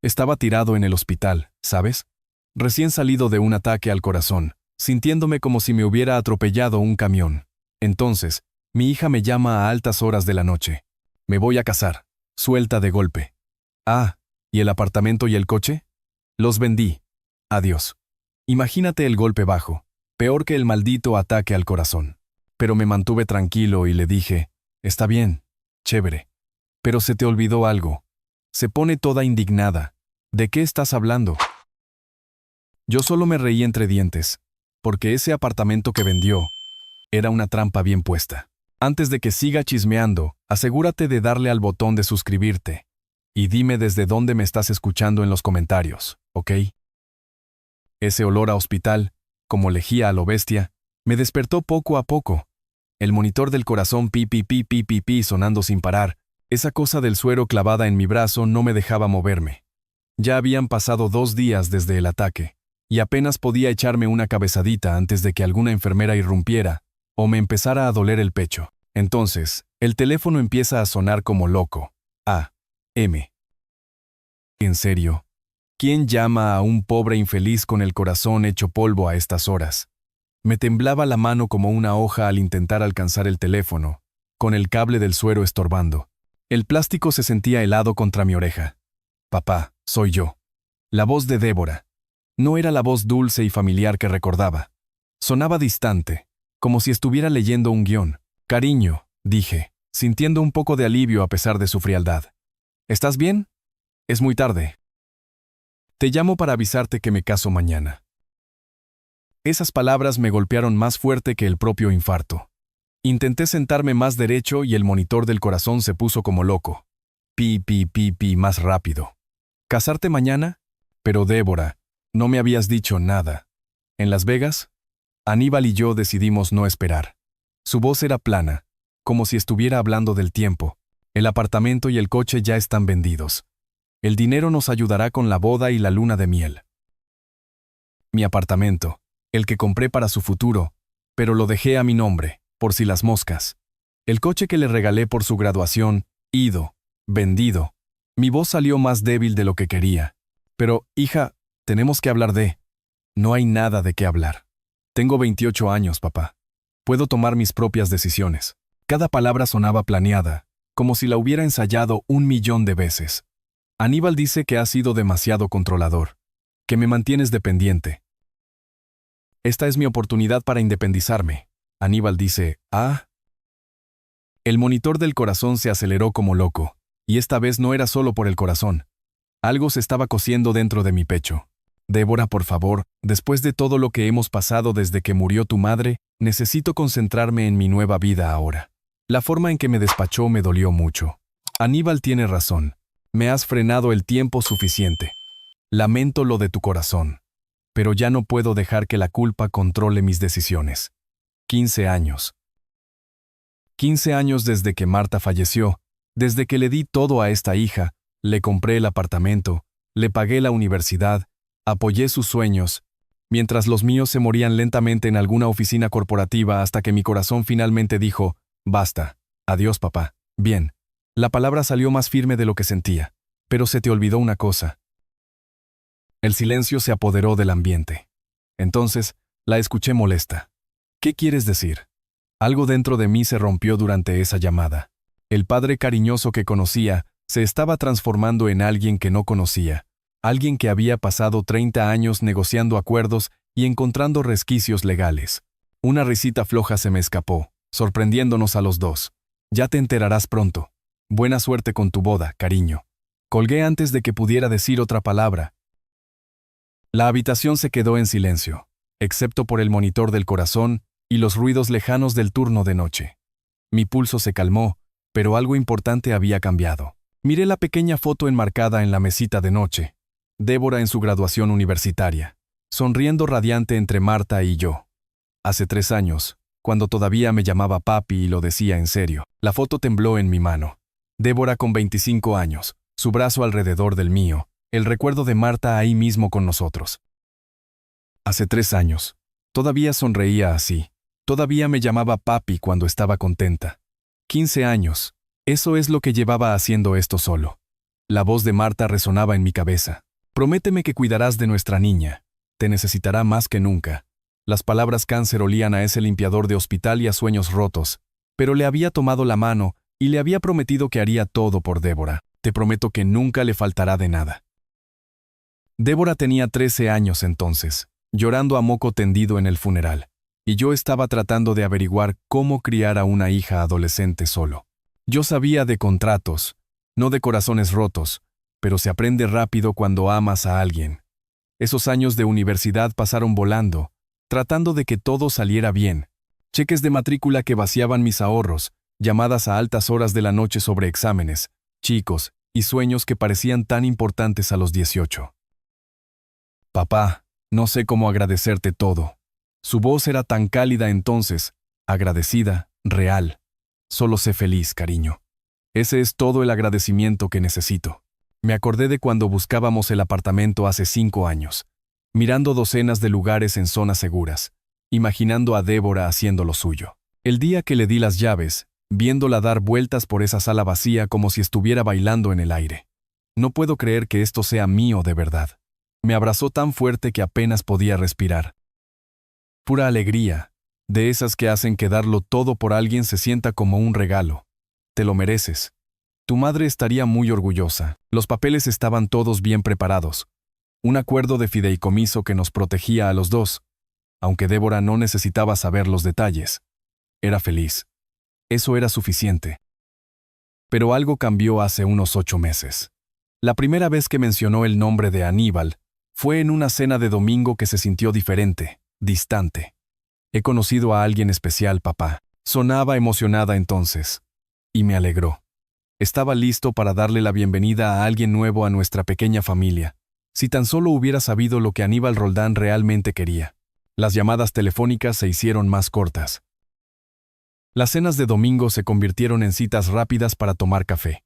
Estaba tirado en el hospital, ¿sabes? Recién salido de un ataque al corazón, sintiéndome como si me hubiera atropellado un camión. Entonces, mi hija me llama a altas horas de la noche. Me voy a casar. Suelta de golpe. Ah, ¿y el apartamento y el coche? Los vendí. Adiós. Imagínate el golpe bajo, peor que el maldito ataque al corazón. Pero me mantuve tranquilo y le dije, está bien, chévere. Pero se te olvidó algo. Se pone toda indignada. ¿De qué estás hablando? Yo solo me reí entre dientes, porque ese apartamento que vendió era una trampa bien puesta. Antes de que siga chismeando, asegúrate de darle al botón de suscribirte. Y dime desde dónde me estás escuchando en los comentarios, ¿ok? Ese olor a hospital, como lejía a lo bestia, me despertó poco a poco. El monitor del corazón pi pi pi pi pi pi sonando sin parar. Esa cosa del suero clavada en mi brazo no me dejaba moverme. Ya habían pasado 2 días desde el ataque, y apenas podía echarme una cabezadita antes de que alguna enfermera irrumpiera, o me empezara a doler el pecho. Entonces, el teléfono empieza a sonar como loco. A.M. ¿En serio? ¿Quién llama a un pobre infeliz con el corazón hecho polvo a estas horas? Me temblaba la mano como una hoja al intentar alcanzar el teléfono, con el cable del suero estorbando. El plástico se sentía helado contra mi oreja. Papá, soy yo. La voz de Débora. No era la voz dulce y familiar que recordaba. Sonaba distante, como si estuviera leyendo un guión. Cariño, dije, sintiendo un poco de alivio a pesar de su frialdad. ¿Estás bien? Es muy tarde. Te llamo para avisarte que me caso mañana. Esas palabras me golpearon más fuerte que el propio infarto. Intenté sentarme más derecho y el monitor del corazón se puso como loco. Pi, pi, pi, pi, más rápido. ¿Casarte mañana? Pero Débora, no me habías dicho nada. ¿En Las Vegas? Aníbal y yo decidimos no esperar. Su voz era plana, como si estuviera hablando del tiempo. El apartamento y el coche ya están vendidos. El dinero nos ayudará con la boda y la luna de miel. Mi apartamento, el que compré para su futuro, pero lo dejé a mi nombre, por si las moscas. El coche que le regalé por su graduación, ido, vendido. Mi voz salió más débil de lo que quería. Pero, hija, tenemos que hablar de... No hay nada de qué hablar. Tengo 28 años, papá. Puedo tomar mis propias decisiones. Cada palabra sonaba planeada, como si la hubiera ensayado 1.000.000 de veces. Aníbal dice que has sido demasiado controlador, que me mantienes dependiente. Esta es mi oportunidad para independizarme. Aníbal dice, ¿ah? El monitor del corazón se aceleró como loco, y esta vez no era solo por el corazón. Algo se estaba cociendo dentro de mi pecho. Débora, por favor, después de todo lo que hemos pasado desde que murió tu madre, necesito concentrarme en mi nueva vida ahora. La forma en que me despachó me dolió mucho. Aníbal tiene razón. Me has frenado el tiempo suficiente. Lamento lo de tu corazón. Pero ya no puedo dejar que la culpa controle mis decisiones. 15 años. 15 años desde que Marta falleció, desde que le di todo a esta hija, le compré el apartamento, le pagué la universidad, apoyé sus sueños, mientras los míos se morían lentamente en alguna oficina corporativa hasta que mi corazón finalmente dijo, basta, adiós papá, bien. La palabra salió más firme de lo que sentía, pero se te olvidó una cosa. El silencio se apoderó del ambiente. Entonces, la escuché molesta. ¿Qué quieres decir? Algo dentro de mí se rompió durante esa llamada. El padre cariñoso que conocía se estaba transformando en alguien que no conocía, alguien que había pasado 30 años negociando acuerdos y encontrando resquicios legales. Una risita floja se me escapó, sorprendiéndonos a los dos. Ya te enterarás pronto. Buena suerte con tu boda, cariño. Colgué antes de que pudiera decir otra palabra. La habitación se quedó en silencio, excepto por el monitor del corazón y los ruidos lejanos del turno de noche. Mi pulso se calmó, pero algo importante había cambiado. Miré la pequeña foto enmarcada en la mesita de noche. Débora en su graduación universitaria, sonriendo radiante entre Marta y yo. Hace 3 años, cuando todavía me llamaba papi y lo decía en serio. La foto tembló en mi mano. Débora con 25 años, su brazo alrededor del mío, el recuerdo de Marta ahí mismo con nosotros. Hace 3 años, todavía sonreía así, todavía me llamaba papi cuando estaba contenta. 15 años, eso es lo que llevaba haciendo esto solo. La voz de Marta resonaba en mi cabeza. Prométeme que cuidarás de nuestra niña. Te necesitará más que nunca. Las palabras cáncer olían a ese limpiador de hospital y a sueños rotos, pero le había tomado la mano y le había prometido que haría todo por Débora. Te prometo que nunca le faltará de nada. Débora tenía 13 años entonces, llorando a moco tendido en el funeral, y yo estaba tratando de averiguar cómo criar a una hija adolescente solo. Yo sabía de contratos, no de corazones rotos, pero se aprende rápido cuando amas a alguien. Esos años de universidad pasaron volando, tratando de que todo saliera bien. Cheques de matrícula que vaciaban mis ahorros, llamadas a altas horas de la noche sobre exámenes, chicos y sueños que parecían tan importantes a los 18. Papá, no sé cómo agradecerte todo. Su voz era tan cálida entonces, agradecida, real. Solo sé feliz, cariño. Ese es todo el agradecimiento que necesito. Me acordé de cuando buscábamos el apartamento hace 5 años, mirando docenas de lugares en zonas seguras, imaginando a Débora haciendo lo suyo. El día que le di las llaves, viéndola dar vueltas por esa sala vacía como si estuviera bailando en el aire. No puedo creer que esto sea mío de verdad. Me abrazó tan fuerte que apenas podía respirar. Pura alegría, de esas que hacen que darlo todo por alguien se sienta como un regalo. Te lo mereces. Tu madre estaría muy orgullosa. Los papeles estaban todos bien preparados. Un acuerdo de fideicomiso que nos protegía a los dos, aunque Débora no necesitaba saber los detalles. Era feliz. Eso era suficiente. Pero algo cambió hace unos 8 meses. La primera vez que mencionó el nombre de Aníbal fue en una cena de domingo que se sintió diferente, distante. He conocido a alguien especial, papá. Sonaba emocionada entonces. Y me alegró. Estaba listo para darle la bienvenida a alguien nuevo a nuestra pequeña familia. Si tan solo hubiera sabido lo que Aníbal Roldán realmente quería. Las llamadas telefónicas se hicieron más cortas. Las cenas de domingo se convirtieron en citas rápidas para tomar café.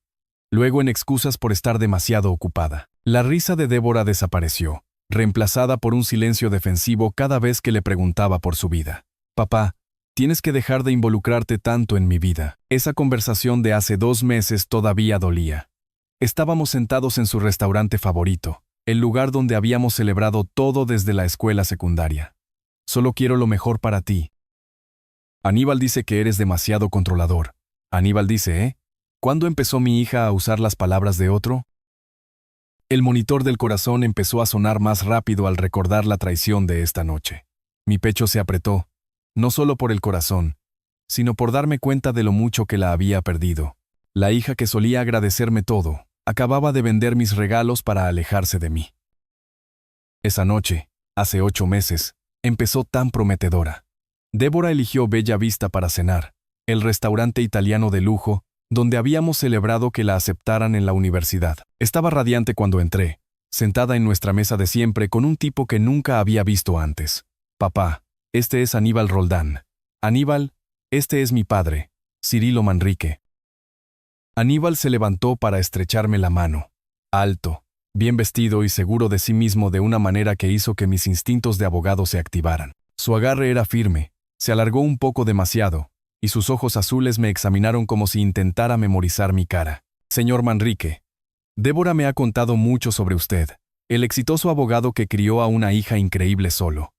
Luego en excusas por estar demasiado ocupada. La risa de Débora desapareció, reemplazada por un silencio defensivo cada vez que le preguntaba por su vida. Papá, tienes que dejar de involucrarte tanto en mi vida. Esa conversación de hace 2 meses todavía dolía. Estábamos sentados en su restaurante favorito, el lugar donde habíamos celebrado todo desde la escuela secundaria. Solo quiero lo mejor para ti. Aníbal dice que eres demasiado controlador. Aníbal dice, ¿eh? ¿Cuándo empezó mi hija a usar las palabras de otro? El monitor del corazón empezó a sonar más rápido al recordar la traición de esta noche. Mi pecho se apretó, no solo por el corazón, sino por darme cuenta de lo mucho que la había perdido. La hija que solía agradecerme todo, acababa de vender mis regalos para alejarse de mí. Esa noche, hace 8 meses, empezó tan prometedora. Débora eligió Bella Vista para cenar, el restaurante italiano de lujo, donde habíamos celebrado que la aceptaran en la universidad. Estaba radiante cuando entré, sentada en nuestra mesa de siempre con un tipo que nunca había visto antes. Papá, este es Aníbal Roldán. Aníbal, este es mi padre, Cirilo Manrique. Aníbal se levantó para estrecharme la mano. Alto, bien vestido y seguro de sí mismo de una manera que hizo que mis instintos de abogado se activaran. Su agarre era firme, se alargó un poco demasiado, y sus ojos azules me examinaron como si intentara memorizar mi cara. Señor Manrique, Débora me ha contado mucho sobre usted, el exitoso abogado que crió a una hija increíble solo.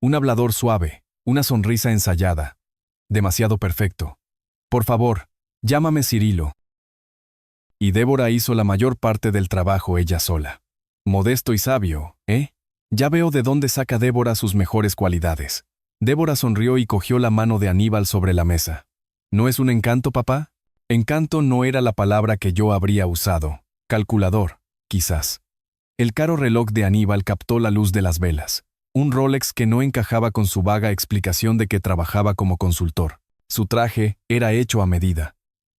Un hablador suave, una sonrisa ensayada. Demasiado perfecto. Por favor, llámame Cirilo. Y Débora hizo la mayor parte del trabajo ella sola. Modesto y sabio, ¿eh? Ya veo de dónde saca Débora sus mejores cualidades. Débora sonrió y cogió la mano de Aníbal sobre la mesa. ¿No es un encanto, papá? Encanto no era la palabra que yo habría usado. Calculador, quizás. El caro reloj de Aníbal captó la luz de las velas. Un Rolex que no encajaba con su vaga explicación de que trabajaba como consultor. Su traje era hecho a medida.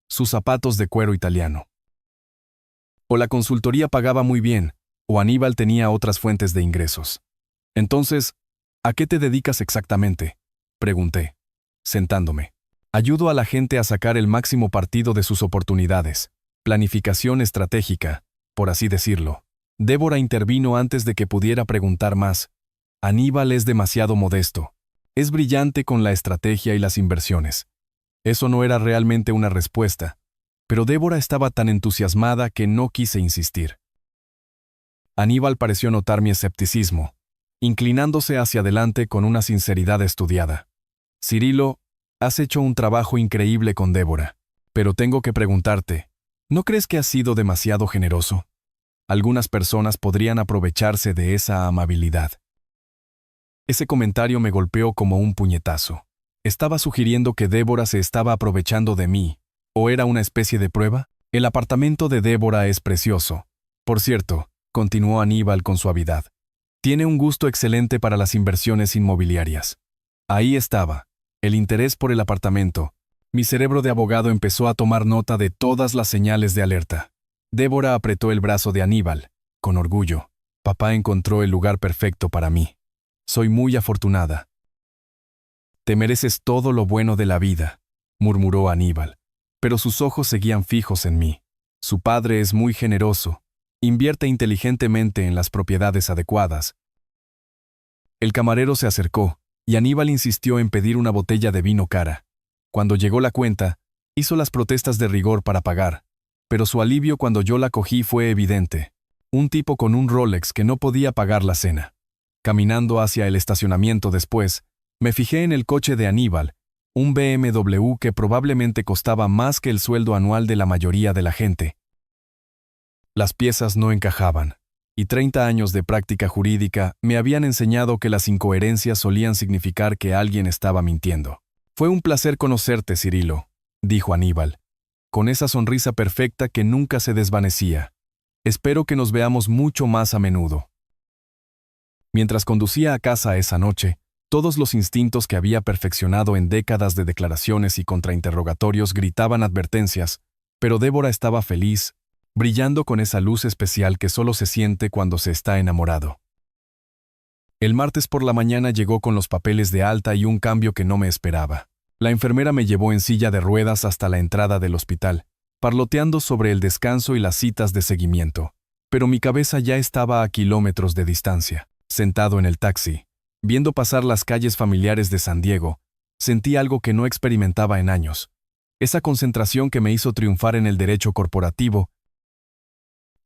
Sus zapatos de cuero italiano. O la consultoría pagaba muy bien, o Aníbal tenía otras fuentes de ingresos. Entonces, ¿a qué te dedicas exactamente?, pregunté, sentándome. Ayudo a la gente a sacar el máximo partido de sus oportunidades. Planificación estratégica, por así decirlo. Débora intervino antes de que pudiera preguntar más. Aníbal es demasiado modesto. Es brillante con la estrategia y las inversiones. Eso no era realmente una respuesta. pero Débora estaba tan entusiasmada que no quise insistir. Aníbal pareció notar mi escepticismo, inclinándose hacia adelante con una sinceridad estudiada. Cirilo, has hecho un trabajo increíble con Débora, pero tengo que preguntarte, ¿no crees que has sido demasiado generoso? Algunas personas podrían aprovecharse de esa amabilidad. Ese comentario me golpeó como un puñetazo. ¿Estaba sugiriendo que Débora se estaba aprovechando de mí, o era una especie de prueba? El apartamento de Débora es precioso. Por cierto, continuó Aníbal con suavidad. Tiene un gusto excelente para las inversiones inmobiliarias. Ahí estaba, el interés por el apartamento. Mi cerebro de abogado empezó a tomar nota de todas las señales de alerta. Débora apretó el brazo de Aníbal, con orgullo. Papá encontró el lugar perfecto para mí. Soy muy afortunada. Te mereces todo lo bueno de la vida, murmuró Aníbal, pero sus ojos seguían fijos en mí. Su padre es muy generoso. Invierte inteligentemente en las propiedades adecuadas. El camarero se acercó, y Aníbal insistió en pedir una botella de vino cara. Cuando llegó la cuenta, hizo las protestas de rigor para pagar, pero su alivio cuando yo la cogí fue evidente. Un tipo con un Rolex que no podía pagar la cena. Caminando hacia el estacionamiento después, me fijé en el coche de Aníbal, un BMW que probablemente costaba más que el sueldo anual de la mayoría de la gente. Las piezas no encajaban, y 30 años de práctica jurídica me habían enseñado que las incoherencias solían significar que alguien estaba mintiendo. Fue un placer conocerte, Cirilo, dijo Aníbal, con esa sonrisa perfecta que nunca se desvanecía. Espero que nos veamos mucho más a menudo. Mientras conducía a casa esa noche, todos los instintos que había perfeccionado en décadas de declaraciones y contrainterrogatorios gritaban advertencias, pero Débora estaba feliz, brillando con esa luz especial que solo se siente cuando se está enamorado. El martes por la mañana llegó con los papeles de alta y un cambio que no me esperaba. La enfermera me llevó en silla de ruedas hasta la entrada del hospital, parloteando sobre el descanso y las citas de seguimiento. Pero mi cabeza ya estaba a kilómetros de distancia. Sentado en el taxi, viendo pasar las calles familiares de San Diego, sentí algo que no experimentaba en años. Esa concentración que me hizo triunfar en el derecho corporativo.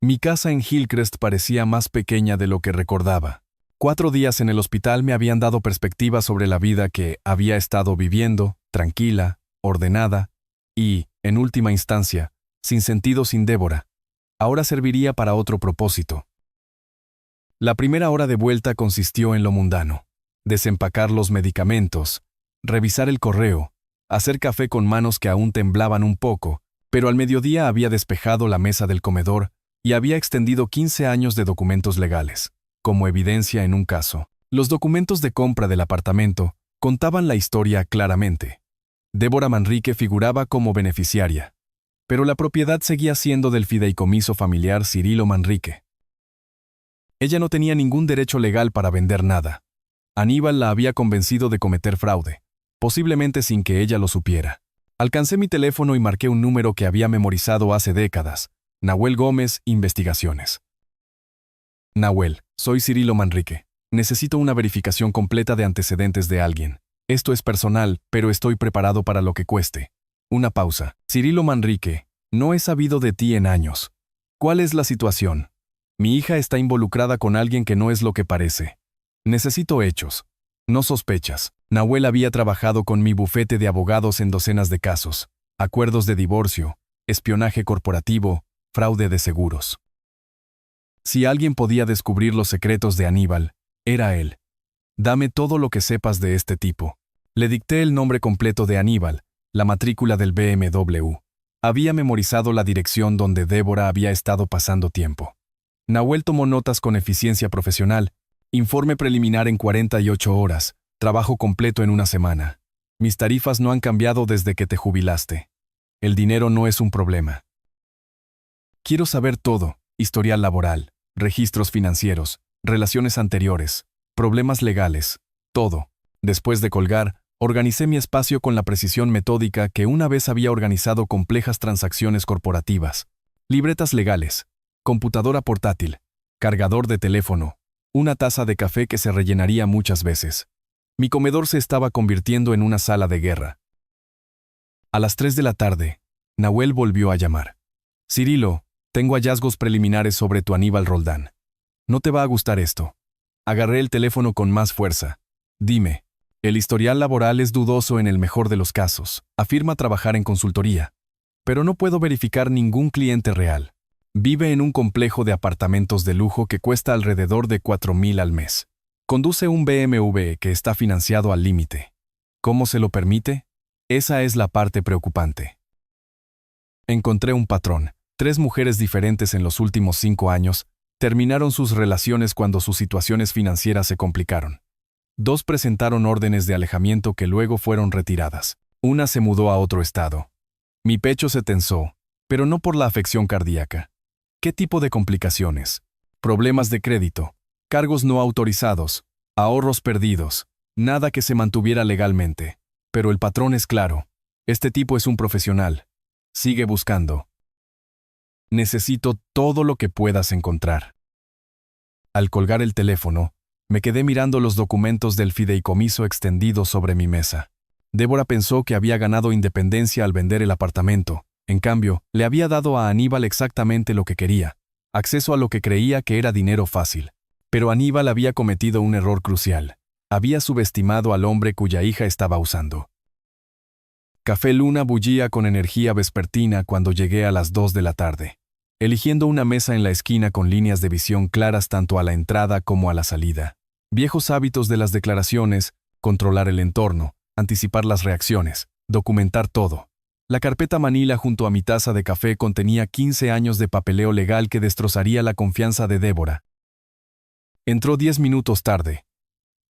Mi casa en Hillcrest parecía más pequeña de lo que recordaba. 4 días en el hospital me habían dado perspectiva sobre la vida que había estado viviendo, tranquila, ordenada y, en última instancia, sin sentido sin Débora. Ahora serviría para otro propósito. La primera hora de vuelta consistió en lo mundano: desempacar los medicamentos, revisar el correo, hacer café con manos que aún temblaban un poco, pero al mediodía había despejado la mesa del comedor y había extendido 15 años de documentos legales, como evidencia en un caso. Los documentos de compra del apartamento contaban la historia claramente. Débora Manrique figuraba como beneficiaria, pero la propiedad seguía siendo del fideicomiso familiar Cirilo Manrique. Ella no tenía ningún derecho legal para vender nada. Aníbal la había convencido de cometer fraude, posiblemente sin que ella lo supiera. Alcancé mi teléfono y marqué un número que había memorizado hace décadas: Nahuel Gómez, Investigaciones. Nahuel, soy Cirilo Manrique. Necesito una verificación completa de antecedentes de alguien. Esto es personal, pero estoy preparado para lo que cueste. Una pausa. Cirilo Manrique, no he sabido de ti en años. ¿Cuál es la situación? Mi hija está involucrada con alguien que no es lo que parece. Necesito hechos, no sospechas. Nahuel había trabajado con mi bufete de abogados en docenas de casos: acuerdos de divorcio, espionaje corporativo, fraude de seguros. Si alguien podía descubrir los secretos de Aníbal, era él. Dame todo lo que sepas de este tipo. Le dicté el nombre completo de Aníbal, la matrícula del BMW. Había memorizado la dirección donde Débora había estado pasando tiempo. Nahuel tomó notas con eficiencia profesional: informe preliminar en 48 horas, trabajo completo en una semana. Mis tarifas no han cambiado desde que te jubilaste. El dinero no es un problema. Quiero saber todo: historial laboral, registros financieros, relaciones anteriores, problemas legales, todo. Después de colgar, organicé mi espacio con la precisión metódica que una vez había organizado complejas transacciones corporativas: libretas legales, computadora portátil, cargador de teléfono, una taza de café que se rellenaría muchas veces. Mi comedor se estaba convirtiendo en una sala de guerra. A las 3 de la tarde, Nahuel volvió a llamar. Cirilo, tengo hallazgos preliminares sobre tu Aníbal Roldán. No te va a gustar esto. Agarré el teléfono con más fuerza. Dime, el historial laboral es dudoso en el mejor de los casos. Afirma trabajar en consultoría. Pero no puedo verificar ningún cliente real. Vive en un complejo de apartamentos de lujo que cuesta alrededor de 4,000 al mes. Conduce un BMW que está financiado al límite. ¿Cómo se lo permite? Esa es la parte preocupante. Encontré un patrón. 3 mujeres diferentes en los últimos 5 años terminaron sus relaciones cuando sus situaciones financieras se complicaron. 2 presentaron órdenes de alejamiento que luego fueron retiradas. Una se mudó a otro estado. Mi pecho se tensó, pero no por la afección cardíaca. ¿Qué tipo de complicaciones? Problemas de crédito, cargos no autorizados, ahorros perdidos, nada que se mantuviera legalmente. Pero el patrón es claro. Este tipo es un profesional. Sigue buscando. Necesito todo lo que puedas encontrar. Al colgar el teléfono, me quedé mirando los documentos del fideicomiso extendidos sobre mi mesa. Débora pensó que había ganado independencia al vender el apartamento. En cambio, le había dado a Aníbal exactamente lo que quería, acceso a lo que creía que era dinero fácil. Pero Aníbal había cometido un error crucial. Había subestimado al hombre cuya hija estaba usando. Café Luna bullía con energía vespertina cuando llegué a las 2 de la tarde, eligiendo una mesa en la esquina con líneas de visión claras tanto a la entrada como a la salida. Viejos hábitos de las declaraciones, controlar el entorno, anticipar las reacciones, documentar todo. La carpeta Manila junto a mi taza de café contenía 15 años de papeleo legal que destrozaría la confianza de Débora. Entró 10 minutos tarde.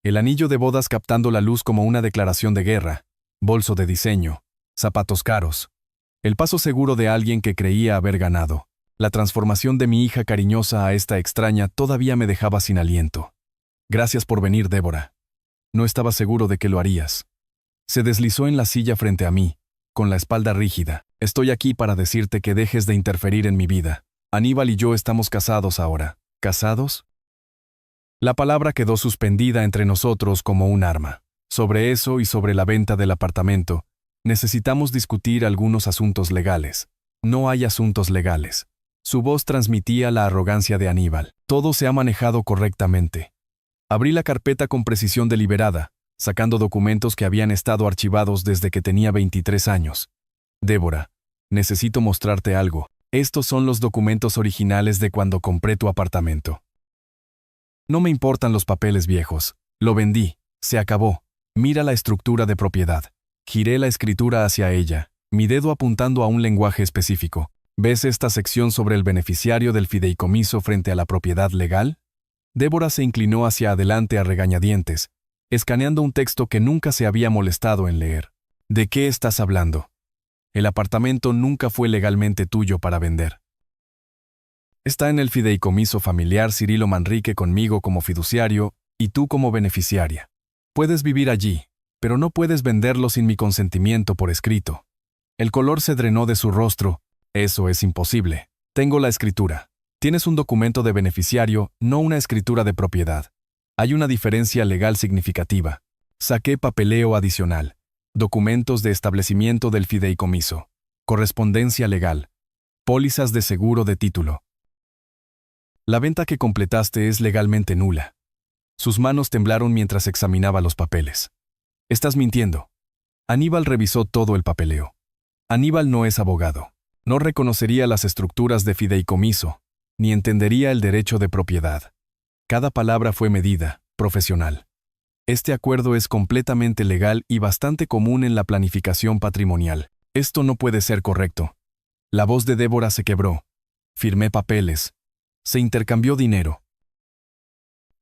El anillo de bodas captando la luz como una declaración de guerra, bolso de diseño, zapatos caros. El paso seguro de alguien que creía haber ganado. La transformación de mi hija cariñosa a esta extraña todavía me dejaba sin aliento. Gracias por venir, Débora. No estaba seguro de que lo harías. Se deslizó en la silla frente a mí, con la espalda rígida. Estoy aquí para decirte que dejes de interferir en mi vida. Aníbal y yo estamos casados ahora. ¿Casados? La palabra quedó suspendida entre nosotros como un arma. Sobre eso y sobre la venta del apartamento, necesitamos discutir algunos asuntos legales. No hay asuntos legales. Su voz transmitía la arrogancia de Aníbal. Todo se ha manejado correctamente. Abrí la carpeta con precisión deliberada, sacando documentos que habían estado archivados desde que tenía 23 años. Débora, necesito mostrarte algo. Estos son los documentos originales de cuando compré tu apartamento. No me importan los papeles viejos. Lo vendí. Se acabó. Mira la estructura de propiedad. Giré la escritura hacia ella, mi dedo apuntando a un lenguaje específico. ¿Ves esta sección sobre el beneficiario del fideicomiso frente a la propiedad legal? Débora se inclinó hacia adelante a regañadientes, escaneando un texto que nunca se había molestado en leer. ¿De qué estás hablando? El apartamento nunca fue legalmente tuyo para vender. Está en el fideicomiso familiar Cirilo Manrique conmigo como fiduciario y tú como beneficiaria. Puedes vivir allí, pero no puedes venderlo sin mi consentimiento por escrito. El color se drenó de su rostro. Eso es imposible. Tengo la escritura. Tienes un documento de beneficiario, no una escritura de propiedad. Hay una diferencia legal significativa. Saqué papeleo adicional. Documentos de establecimiento del fideicomiso. Correspondencia legal. Pólizas de seguro de título. La venta que completaste es legalmente nula. Sus manos temblaron mientras examinaba los papeles. Estás mintiendo. Aníbal revisó todo el papeleo. Aníbal no es abogado. No reconocería las estructuras de fideicomiso, ni entendería el derecho de propiedad. Cada palabra fue medida, profesional. Este acuerdo es completamente legal y bastante común en la planificación patrimonial. Esto no puede ser correcto. La voz de Débora se quebró. Firmé papeles. Se intercambió dinero.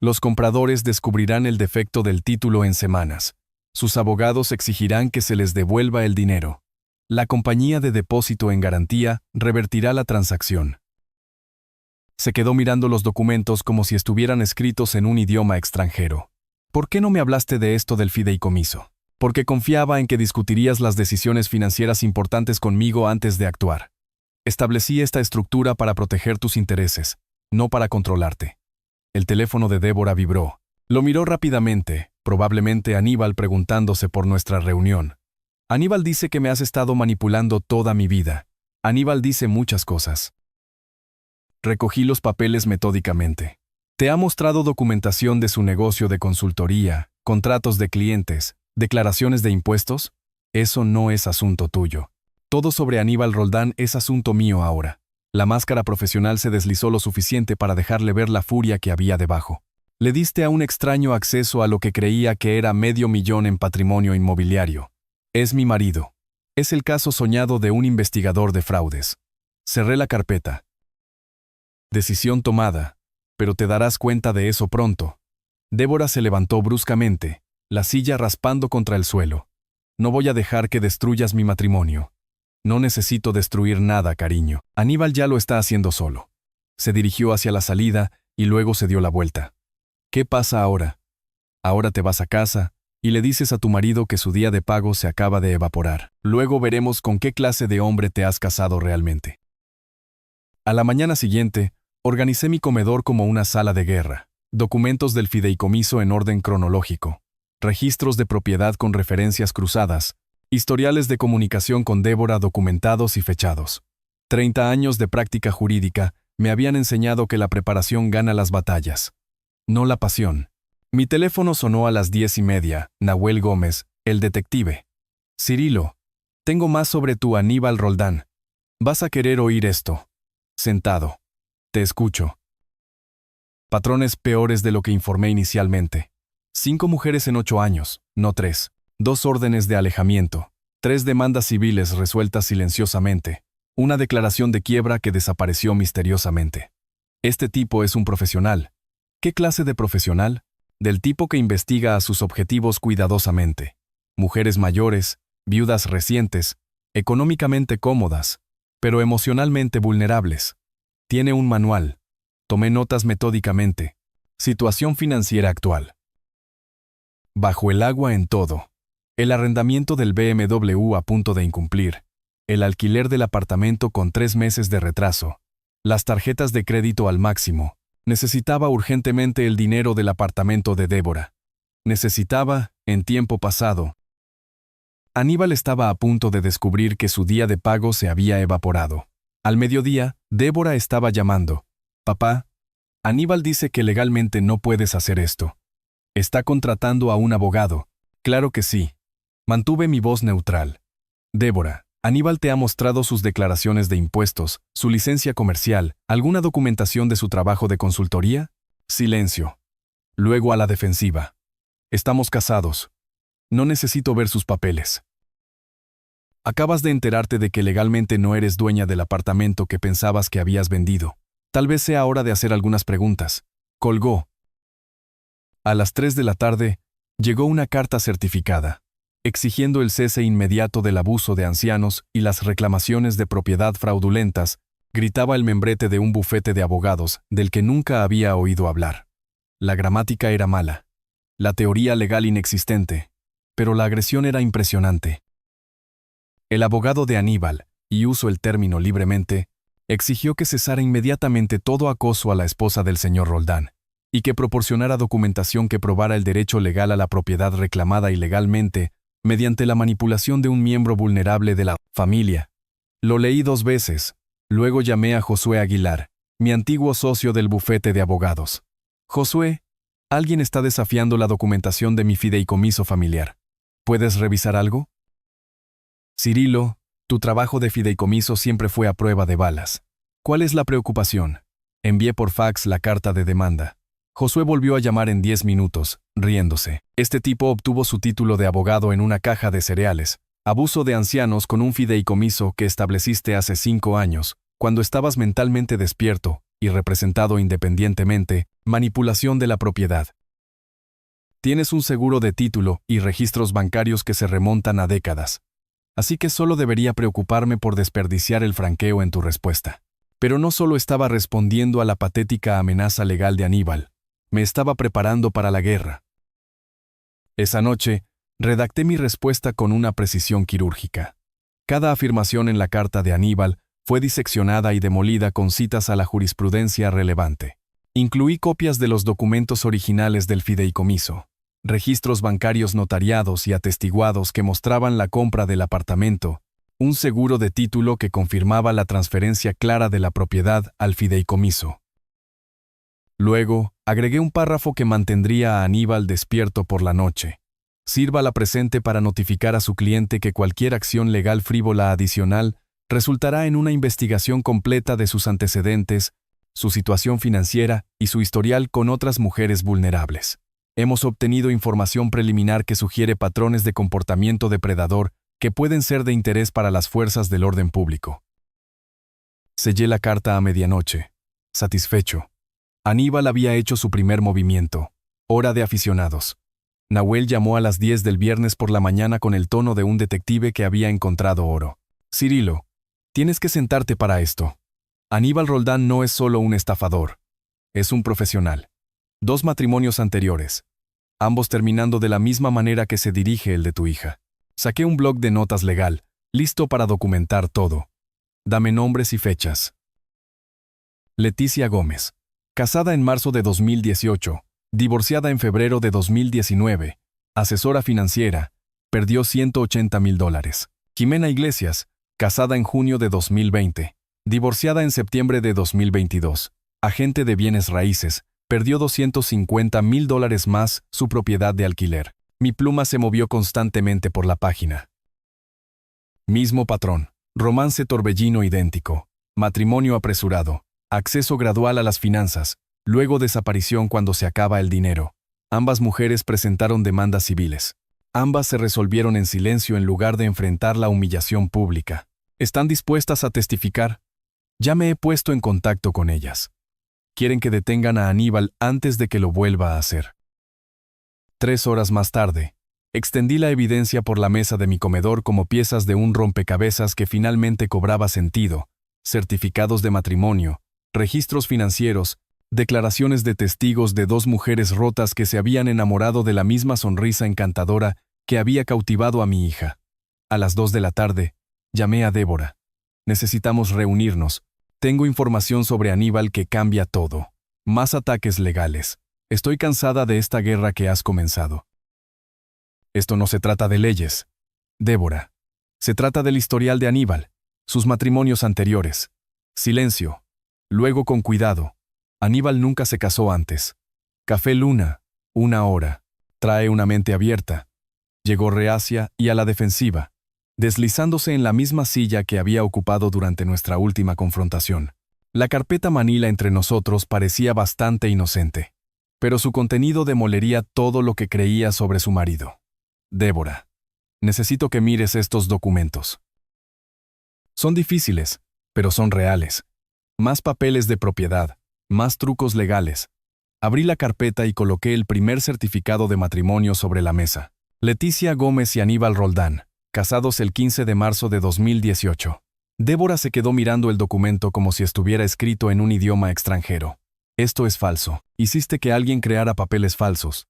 Los compradores descubrirán el defecto del título en semanas. Sus abogados exigirán que se les devuelva el dinero. La compañía de depósito en garantía revertirá la transacción. Se quedó mirando los documentos como si estuvieran escritos en un idioma extranjero. ¿Por qué no me hablaste de esto del fideicomiso? Porque confiaba en que discutirías las decisiones financieras importantes conmigo antes de actuar. Establecí esta estructura para proteger tus intereses, no para controlarte. El teléfono de Débora vibró. Lo miró rápidamente, probablemente Aníbal preguntándose por nuestra reunión. Aníbal dice que me has estado manipulando toda mi vida. Aníbal dice muchas cosas. Recogí los papeles metódicamente. Te ha mostrado documentación de su negocio de consultoría, contratos de clientes, declaraciones de impuestos. Eso no es asunto tuyo. Todo sobre Aníbal Roldán es asunto mío ahora. La máscara profesional se deslizó lo suficiente para dejarle ver la furia que había debajo. Le diste a un extraño acceso a lo que creía que era $500,000 en patrimonio inmobiliario. Es mi marido. Es el caso soñado de un investigador de fraudes. Cerré la carpeta. Decisión tomada, pero te darás cuenta de eso pronto. Débora se levantó bruscamente, la silla raspando contra el suelo. No voy a dejar que destruyas mi matrimonio. No necesito destruir nada, cariño. Aníbal ya lo está haciendo solo. Se dirigió hacia la salida y luego se dio la vuelta. ¿Qué pasa ahora? Ahora te vas a casa y le dices a tu marido que su día de pago se acaba de evaporar. Luego veremos con qué clase de hombre te has casado realmente. A la mañana siguiente, organicé mi comedor como una sala de guerra. Documentos del fideicomiso en orden cronológico. Registros de propiedad con referencias cruzadas. Historiales de comunicación con Débora documentados y fechados. 30 años de práctica jurídica me habían enseñado que la preparación gana las batallas. No la pasión. Mi teléfono sonó a las 10:30. Nahuel Gómez, el detective. Cirilo, tengo más sobre tu Aníbal Roldán. Vas a querer oír esto. Sentado. Te escucho. Patrones peores de lo que informé inicialmente. 5 mujeres en 8 años, no 3. 2 órdenes de alejamiento. 3 demandas civiles resueltas silenciosamente. Una declaración de quiebra que desapareció misteriosamente. Este tipo es un profesional. ¿Qué clase de profesional? Del tipo que investiga a sus objetivos cuidadosamente. Mujeres mayores, viudas recientes, económicamente cómodas, pero emocionalmente vulnerables. Tiene un manual. Tomé notas metódicamente. Situación financiera actual. Bajo el agua en todo. El arrendamiento del BMW a punto de incumplir. El alquiler del apartamento con 3 meses de retraso. Las tarjetas de crédito al máximo. Necesitaba urgentemente el dinero del apartamento de Débora. Necesitaba, en tiempo pasado. Aníbal estaba a punto de descubrir que su día de pago se había evaporado. Al mediodía, Débora estaba llamando. Papá, Aníbal dice que legalmente no puedes hacer esto. Está contratando a un abogado. Claro que sí. Mantuve mi voz neutral. Débora, Aníbal te ha mostrado sus declaraciones de impuestos, su licencia comercial, alguna documentación de su trabajo de consultoría. Silencio. Luego a la defensiva. Estamos casados. No necesito ver sus papeles. Acabas de enterarte de que legalmente no eres dueña del apartamento que pensabas que habías vendido. Tal vez sea hora de hacer algunas preguntas. Colgó. A las 3 de la tarde, llegó una carta certificada, exigiendo el cese inmediato del abuso de ancianos y las reclamaciones de propiedad fraudulentas, gritaba el membrete de un bufete de abogados del que nunca había oído hablar. La gramática era mala, la teoría legal inexistente, pero la agresión era impresionante. El abogado de Aníbal, y uso el término libremente, exigió que cesara inmediatamente todo acoso a la esposa del señor Roldán, y que proporcionara documentación que probara el derecho legal a la propiedad reclamada ilegalmente mediante la manipulación de un miembro vulnerable de la familia. Lo leí 2 veces, luego llamé a Josué Aguilar, mi antiguo socio del bufete de abogados. Josué, alguien está desafiando la documentación de mi fideicomiso familiar. ¿Puedes revisar algo? Cirilo, tu trabajo de fideicomiso siempre fue a prueba de balas. ¿Cuál es la preocupación? Envié por fax la carta de demanda. Josué volvió a llamar en 10 minutos, riéndose. Este tipo obtuvo su título de abogado en una caja de cereales. Abuso de ancianos con un fideicomiso que estableciste hace 5 años, cuando estabas mentalmente despierto y representado independientemente, manipulación de la propiedad. Tienes un seguro de título y registros bancarios que se remontan a décadas. Así que solo debería preocuparme por desperdiciar el franqueo en tu respuesta. Pero no solo estaba respondiendo a la patética amenaza legal de Aníbal, me estaba preparando para la guerra. Esa noche, redacté mi respuesta con una precisión quirúrgica. Cada afirmación en la carta de Aníbal fue diseccionada y demolida con citas a la jurisprudencia relevante. Incluí copias de los documentos originales del fideicomiso, registros bancarios notariados y atestiguados que mostraban la compra del apartamento, un seguro de título que confirmaba la transferencia clara de la propiedad al fideicomiso. Luego, agregué un párrafo que mantendría a Aníbal despierto por la noche. Sírvala presente para notificar a su cliente que cualquier acción legal frívola adicional resultará en una investigación completa de sus antecedentes, su situación financiera y su historial con otras mujeres vulnerables. Hemos obtenido información preliminar que sugiere patrones de comportamiento depredador que pueden ser de interés para las fuerzas del orden público. Sellé la carta a medianoche, satisfecho. Aníbal había hecho su primer movimiento. Hora de aficionados. Nahuel llamó a las 10 del viernes por la mañana con el tono de un detective que había encontrado oro. Cirilo, tienes que sentarte para esto. Aníbal Roldán no es solo un estafador. Es un profesional. 2 matrimonios anteriores. Ambos terminando de la misma manera que se dirige el de tu hija. Saqué un bloc de notas legal, listo para documentar todo. Dame nombres y fechas. Leticia Gómez. Casada en marzo de 2018, divorciada en febrero de 2019, asesora financiera, perdió $180,000. Jimena Iglesias, casada en junio de 2020, divorciada en septiembre de 2022, agente de bienes raíces, perdió $250,000 más su propiedad de alquiler. Mi pluma se movió constantemente por la página. Mismo patrón, romance torbellino idéntico, matrimonio apresurado, acceso gradual a las finanzas, luego desaparición cuando se acaba el dinero. Ambas mujeres presentaron demandas civiles. Ambas se resolvieron en silencio en lugar de enfrentar la humillación pública. ¿Están dispuestas a testificar? Ya me he puesto en contacto con ellas. Quieren que detengan a Aníbal antes de que lo vuelva a hacer. 3 horas más tarde, extendí la evidencia por la mesa de mi comedor como piezas de un rompecabezas que finalmente cobraba sentido: certificados de matrimonio, registros financieros, declaraciones de testigos de 2 mujeres rotas que se habían enamorado de la misma sonrisa encantadora que había cautivado a mi hija. A las 2 de la tarde, llamé a Débora. Necesitamos reunirnos. Tengo información sobre Aníbal que cambia todo. Más ataques legales. Estoy cansada de esta guerra que has comenzado. Esto no se trata de leyes, Débora. Se trata del historial de Aníbal, sus matrimonios anteriores. Silencio. Luego con cuidado. Aníbal nunca se casó antes. Café Luna, 1 hora. Trae una mente abierta. Llegó reacia y a la defensiva, deslizándose en la misma silla que había ocupado durante nuestra última confrontación. La carpeta Manila entre nosotros parecía bastante inocente, pero su contenido demolería todo lo que creía sobre su marido. Débora, necesito que mires estos documentos. Son difíciles, pero son reales. Más papeles de propiedad, más trucos legales. Abrí la carpeta y coloqué el primer certificado de matrimonio sobre la mesa. Leticia Gómez y Aníbal Roldán, casados el 15 de marzo de 2018. Débora se quedó mirando el documento como si estuviera escrito en un idioma extranjero. Esto es falso. Hiciste que alguien creara papeles falsos.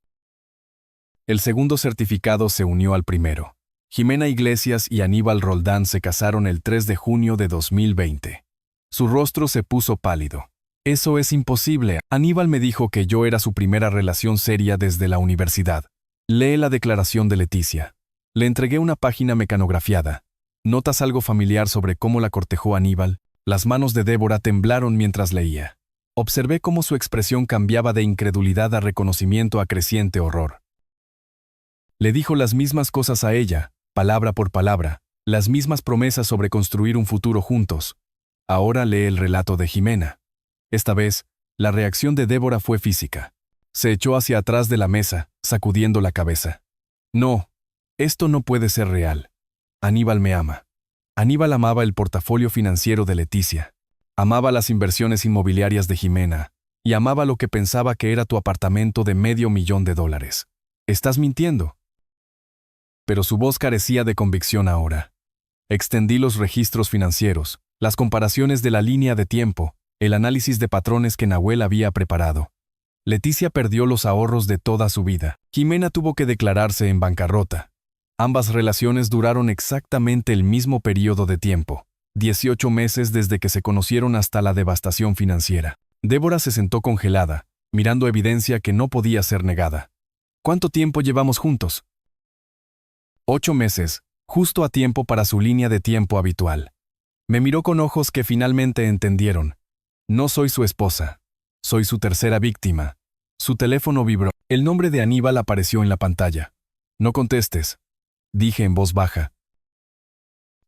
El segundo certificado se unió al primero. Jimena Iglesias y Aníbal Roldán se casaron el 3 de junio de 2020. Su rostro se puso pálido. Eso es imposible. Aníbal me dijo que yo era su primera relación seria desde la universidad. Lee la declaración de Leticia. Le entregué una página mecanografiada. ¿Notas algo familiar sobre cómo la cortejó Aníbal? Las manos de Débora temblaron mientras leía. Observé cómo su expresión cambiaba de incredulidad a reconocimiento a creciente horror. Le dijo las mismas cosas a ella, palabra por palabra, las mismas promesas sobre construir un futuro juntos. Ahora lee el relato de Jimena. Esta vez, la reacción de Débora fue física. Se echó hacia atrás de la mesa, sacudiendo la cabeza. No, esto no puede ser real. Aníbal me ama. Aníbal amaba el portafolio financiero de Leticia. Amaba las inversiones inmobiliarias de Jimena. Y amaba lo que pensaba que era tu apartamento de $500,000. ¿Estás mintiendo? Pero su voz carecía de convicción ahora. Extendí los registros financieros, las comparaciones de la línea de tiempo, el análisis de patrones que Nahuel había preparado. Leticia perdió los ahorros de toda su vida. Jimena tuvo que declararse en bancarrota. Ambas relaciones duraron exactamente el mismo periodo de tiempo, 18 meses desde que se conocieron hasta la devastación financiera. Débora se sentó congelada, mirando evidencia que no podía ser negada. ¿Cuánto tiempo llevamos juntos? 8 meses, justo a tiempo para su línea de tiempo habitual. Me miró con ojos que finalmente entendieron. No soy su esposa. Soy su tercera víctima. Su teléfono vibró. El nombre de Aníbal apareció en la pantalla. No contestes, dije en voz baja.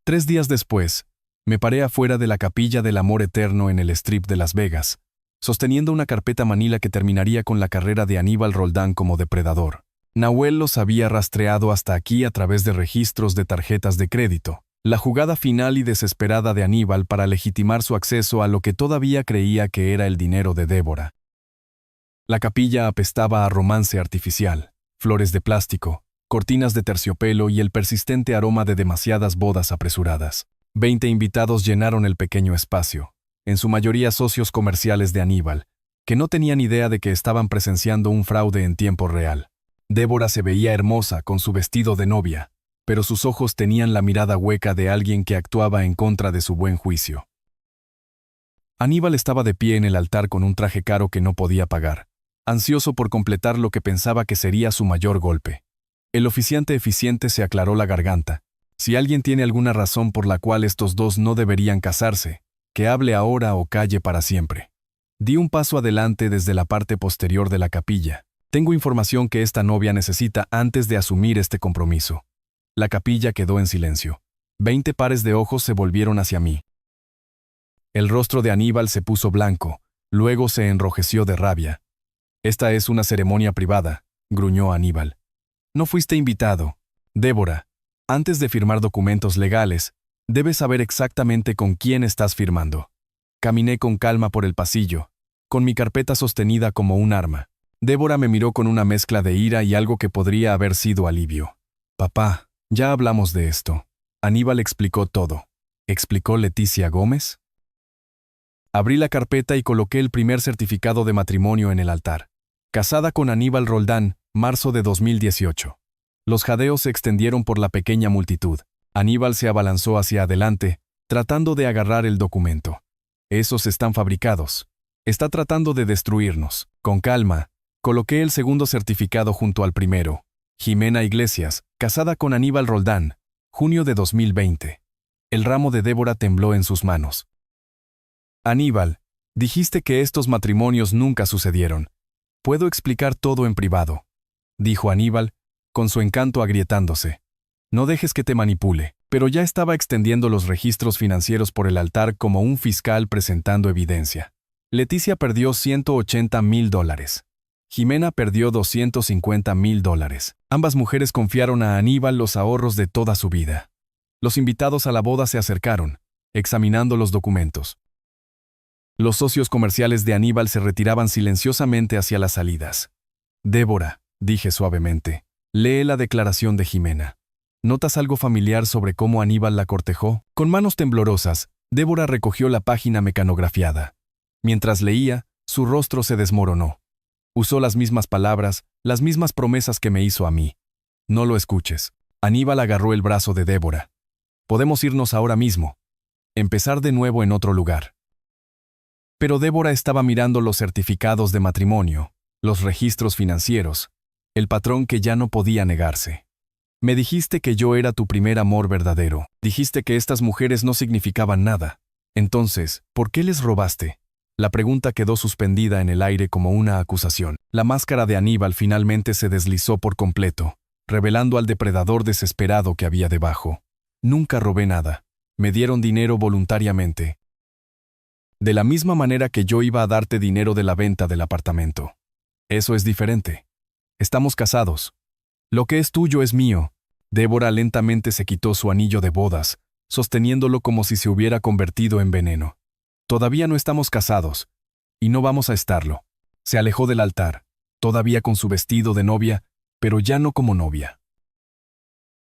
3 días después, me paré afuera de la Capilla del Amor Eterno en el Strip de Las Vegas, sosteniendo una carpeta manila que terminaría con la carrera de Aníbal Roldán como depredador. Nahuel los había rastreado hasta aquí a través de registros de tarjetas de crédito. La jugada final y desesperada de Aníbal para legitimar su acceso a lo que todavía creía que era el dinero de Débora. La capilla apestaba a romance artificial, flores de plástico, cortinas de terciopelo y el persistente aroma de demasiadas bodas apresuradas. 20 invitados llenaron el pequeño espacio, en su mayoría socios comerciales de Aníbal, que no tenían idea de que estaban presenciando un fraude en tiempo real. Débora se veía hermosa con su vestido de novia, pero sus ojos tenían la mirada hueca de alguien que actuaba en contra de su buen juicio. Aníbal estaba de pie en el altar con un traje caro que no podía pagar, ansioso por completar lo que pensaba que sería su mayor golpe. El oficiante eficiente se aclaró la garganta. Si alguien tiene alguna razón por la cual estos dos no deberían casarse, que hable ahora o calle para siempre. Di un paso adelante desde la parte posterior de la capilla. Tengo información que esta novia necesita antes de asumir este compromiso. La capilla quedó en silencio. 20 pares de ojos se volvieron hacia mí. El rostro de Aníbal se puso blanco, luego se enrojeció de rabia. Esta es una ceremonia privada, gruñó Aníbal. No fuiste invitado. Débora, antes de firmar documentos legales, debes saber exactamente con quién estás firmando. Caminé con calma por el pasillo, con mi carpeta sostenida como un arma. Débora me miró con una mezcla de ira y algo que podría haber sido alivio. Papá, ya hablamos de esto. Aníbal explicó todo. ¿Explicó Leticia Gómez? Abrí la carpeta y coloqué el primer certificado de matrimonio en el altar. Casada con Aníbal Roldán, marzo de 2018. Los jadeos se extendieron por la pequeña multitud. Aníbal se abalanzó hacia adelante, tratando de agarrar el documento. Esos están fabricados. Está tratando de destruirnos. Con calma, coloqué el segundo certificado junto al primero. Jimena Iglesias, casada con Aníbal Roldán, junio de 2020. El ramo de Débora tembló en sus manos. Aníbal, dijiste que estos matrimonios nunca sucedieron. Puedo explicar todo en privado, dijo Aníbal, con su encanto agrietándose. No dejes que te manipule, pero ya estaba extendiendo los registros financieros por el altar como un fiscal presentando evidencia. Leticia perdió $180,000. Jimena perdió $250,000. Ambas mujeres confiaron a Aníbal los ahorros de toda su vida. Los invitados a la boda se acercaron, examinando los documentos. Los socios comerciales de Aníbal se retiraban silenciosamente hacia las salidas. Débora, dije suavemente, lee la declaración de Jimena. ¿Notas algo familiar sobre cómo Aníbal la cortejó? Con manos temblorosas, Débora recogió la página mecanografiada. Mientras leía, su rostro se desmoronó. Usó las mismas palabras, las mismas promesas que me hizo a mí. No lo escuches. Aníbal agarró el brazo de Débora. Podemos irnos ahora mismo. Empezar de nuevo en otro lugar. Pero Débora estaba mirando los certificados de matrimonio, los registros financieros, el patrón que ya no podía negarse. Me dijiste que yo era tu primer amor verdadero. Dijiste que estas mujeres no significaban nada. Entonces, ¿por qué les robaste? La pregunta quedó suspendida en el aire como una acusación. La máscara de Aníbal finalmente se deslizó por completo, revelando al depredador desesperado que había debajo. Nunca robé nada. Me dieron dinero voluntariamente. De la misma manera que yo iba a darte dinero de la venta del apartamento. Eso es diferente. Estamos casados. Lo que es tuyo es mío. Débora lentamente se quitó su anillo de bodas, sosteniéndolo como si se hubiera convertido en veneno. Todavía no estamos casados, y no vamos a estarlo. Se alejó del altar, todavía con su vestido de novia, pero ya no como novia.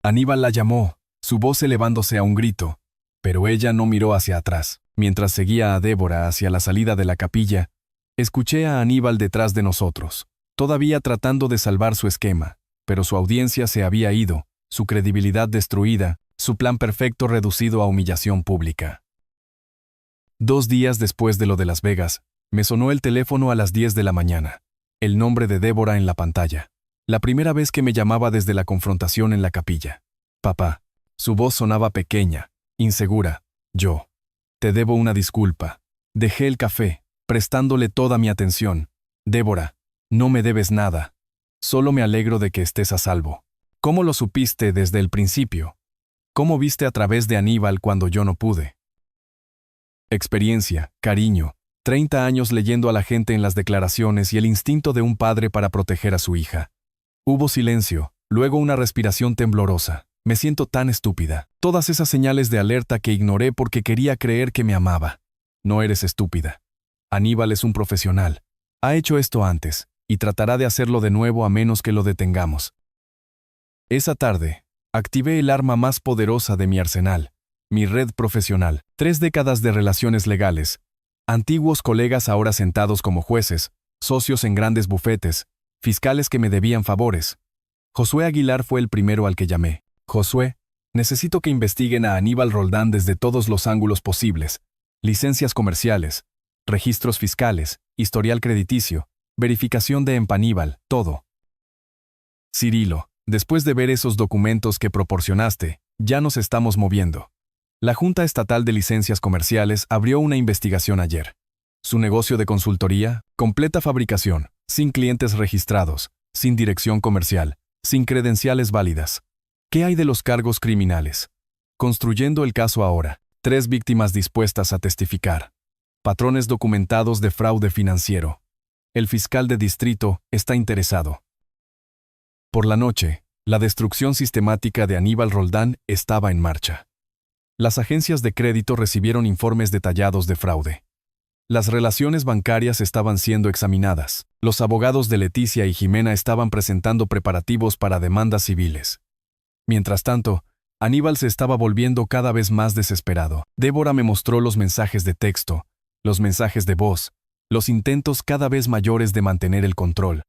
Aníbal la llamó, su voz elevándose a un grito, pero ella no miró hacia atrás. Mientras seguía a Débora hacia la salida de la capilla, escuché a Aníbal detrás de nosotros, todavía tratando de salvar su esquema, pero su audiencia se había ido, su credibilidad destruida, su plan perfecto reducido a humillación pública. 2 días después de lo de Las Vegas, me sonó el teléfono a las 10 de la mañana. El nombre de Débora en la pantalla. La primera vez que me llamaba desde la confrontación en la capilla. Papá, Su voz sonaba pequeña, insegura. Yo. Te debo una disculpa. Dejé el café, prestándole toda mi atención. Débora, no me debes nada. Solo me alegro de que estés a salvo. ¿Cómo lo supiste desde el principio? ¿Cómo viste a través de Aníbal cuando yo no pude? Experiencia, cariño, 30 años leyendo a la gente en las declaraciones y el instinto de un padre para proteger a su hija. Hubo silencio, luego una respiración temblorosa. Me siento tan estúpida. Todas esas señales de alerta que ignoré porque quería creer que me amaba. No eres estúpida. Aníbal es un profesional. Ha hecho esto antes, y tratará de hacerlo de nuevo a menos que lo detengamos. Esa tarde, activé el arma más poderosa de mi arsenal, mi red profesional. 3 décadas de relaciones legales, antiguos colegas ahora sentados como jueces, socios en grandes bufetes, fiscales que me debían favores. Josué Aguilar fue el primero al que llamé. Josué, necesito que investiguen a Aníbal Roldán desde todos los ángulos posibles. Licencias comerciales, registros fiscales, historial crediticio, verificación de Empaníbal, todo. Cirilo, después de ver esos documentos que proporcionaste, ya nos estamos moviendo. La Junta Estatal de Licencias Comerciales abrió una investigación ayer. Su negocio de consultoría, completa fabricación, sin clientes registrados, sin dirección comercial, sin credenciales válidas. ¿Qué hay de los cargos criminales? Construyendo el caso ahora, 3 víctimas dispuestas a testificar. Patrones documentados de fraude financiero. El fiscal de distrito está interesado. Por la noche, la destrucción sistemática de Aníbal Roldán estaba en marcha. Las agencias de crédito recibieron informes detallados de fraude. Las relaciones bancarias estaban siendo examinadas. Los abogados de Leticia y Jimena estaban presentando preparativos para demandas civiles. Mientras tanto, Aníbal se estaba volviendo cada vez más desesperado. Débora me mostró los mensajes de texto, los mensajes de voz, los intentos cada vez mayores de mantener el control.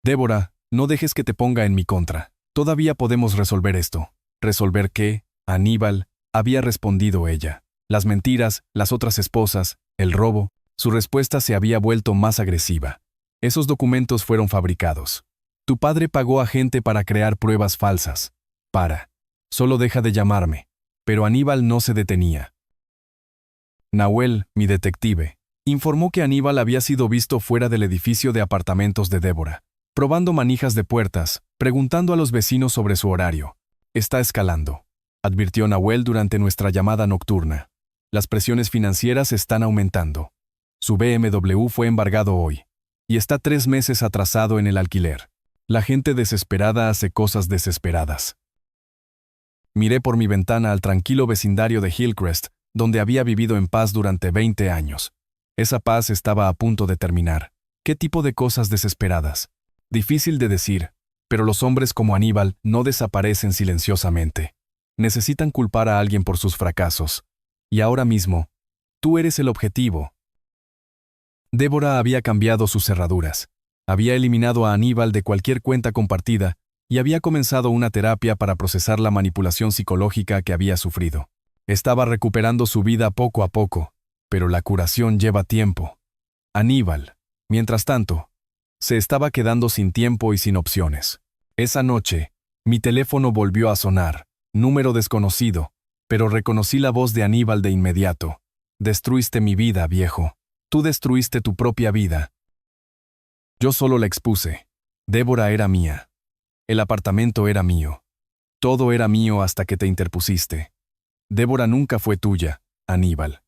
Débora, no dejes que te ponga en mi contra. Todavía podemos resolver esto. ¿Resolver qué? Aníbal, había respondido ella. Las mentiras, las otras esposas, el robo. Su respuesta se había vuelto más agresiva. Esos documentos fueron fabricados. Tu padre pagó a gente para crear pruebas falsas. Solo deja de llamarme. Pero Aníbal no se detenía. Nahuel, mi detective, informó que Aníbal había sido visto fuera del edificio de apartamentos de Débora, probando manijas de puertas, preguntando a los vecinos sobre su horario. Está escalando, advirtió Nahuel durante nuestra llamada nocturna. Las presiones financieras están aumentando. Su BMW fue embargado hoy, y está 3 meses atrasado en el alquiler. La gente desesperada hace cosas desesperadas. Miré por mi ventana al tranquilo vecindario de Hillcrest, donde había vivido en paz durante 20 años. Esa paz estaba a punto de terminar. ¿Qué tipo de cosas desesperadas? Difícil de decir, pero los hombres como Aníbal no desaparecen silenciosamente. Necesitan culpar a alguien por sus fracasos. Y ahora mismo, tú eres el objetivo. Débora había cambiado sus cerraduras. Había eliminado a Aníbal de cualquier cuenta compartida y había comenzado una terapia para procesar la manipulación psicológica que había sufrido. Estaba recuperando su vida poco a poco, pero la curación lleva tiempo. Aníbal, mientras tanto, se estaba quedando sin tiempo y sin opciones. Esa noche, mi teléfono volvió a sonar, número desconocido, pero reconocí la voz de Aníbal de inmediato. Destruiste mi vida, viejo. Tú destruiste tu propia vida. Yo solo la expuse. Débora era mía. El apartamento era mío. Todo era mío hasta que te interpusiste. Débora nunca fue tuya, Aníbal.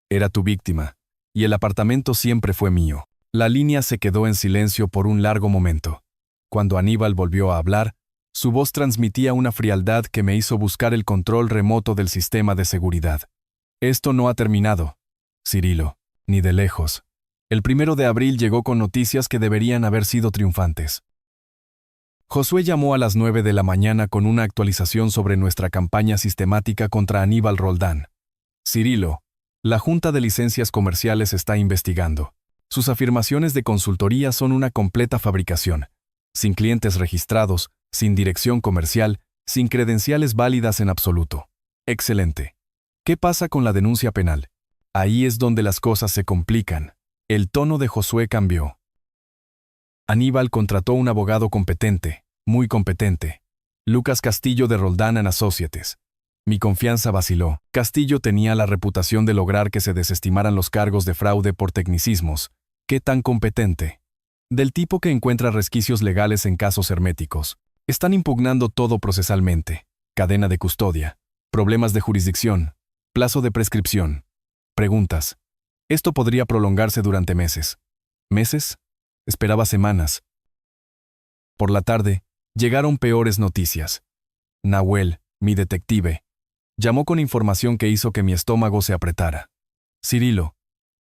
Era tu víctima, y el apartamento siempre fue mío. La línea se quedó en silencio por un largo momento. Cuando Aníbal volvió a hablar, su voz transmitía una frialdad que me hizo buscar el control remoto del sistema de seguridad. Esto no ha terminado, Cirilo, ni de lejos. El 1 de abril llegó con noticias que deberían haber sido triunfantes. Josué llamó a las 9 de la mañana con una actualización sobre nuestra campaña sistemática contra Aníbal Roldán. Cirilo, la Junta de Licencias Comerciales está investigando. Sus afirmaciones de consultoría son una completa fabricación. Sin clientes registrados, sin dirección comercial, sin credenciales válidas en absoluto. Excelente. ¿Qué pasa con la denuncia penal? Ahí es donde las cosas se complican. El tono de Josué cambió. Aníbal contrató un abogado competente, muy competente. Lucas Castillo de Roldán and Associates. Mi confianza vaciló. Castillo tenía la reputación de lograr que se desestimaran los cargos de fraude por tecnicismos. ¿Qué tan competente? Del tipo que encuentra resquicios legales en casos herméticos. Están impugnando todo procesalmente. Cadena de custodia. Problemas de jurisdicción. Plazo de prescripción. Preguntas. Esto podría prolongarse durante meses. ¿Meses? Esperaba semanas. Por la tarde, llegaron peores noticias. Nahuel, mi detective, llamó con información que hizo que mi estómago se apretara. Cirilo,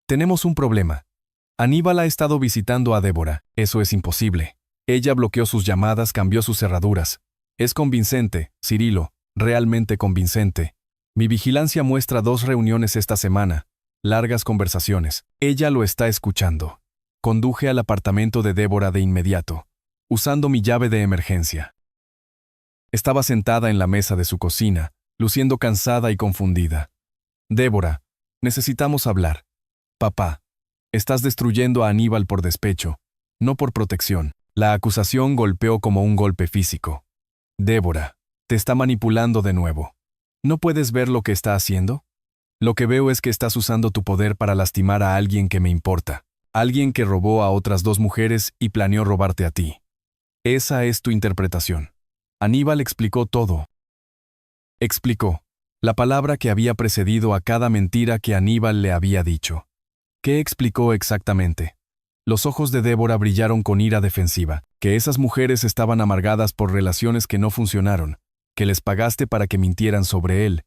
tenemos un problema. Aníbal ha estado visitando a Débora. Eso es imposible. Ella bloqueó sus llamadas, cambió sus cerraduras. Es convincente, Cirilo, realmente convincente. Mi vigilancia muestra 2 reuniones esta semana. Largas conversaciones. Ella lo está escuchando. Conduje al apartamento de Débora de inmediato, usando mi llave de emergencia. Estaba sentada en la mesa de su cocina, luciendo cansada y confundida. Débora, necesitamos hablar. Papá, estás destruyendo a Aníbal por despecho, no por protección. La acusación golpeó como un golpe físico. Débora, te está manipulando de nuevo. ¿No puedes ver lo que está haciendo? Lo que veo es que estás usando tu poder para lastimar a alguien que me importa. Alguien que robó a otras 2 mujeres y planeó robarte a ti. Esa es tu interpretación. Aníbal explicó todo. Explicó. La palabra que había precedido a cada mentira que Aníbal le había dicho. ¿Qué explicó exactamente? Los ojos de Débora brillaron con ira defensiva, que esas mujeres estaban amargadas por relaciones que no funcionaron, que les pagaste para que mintieran sobre él,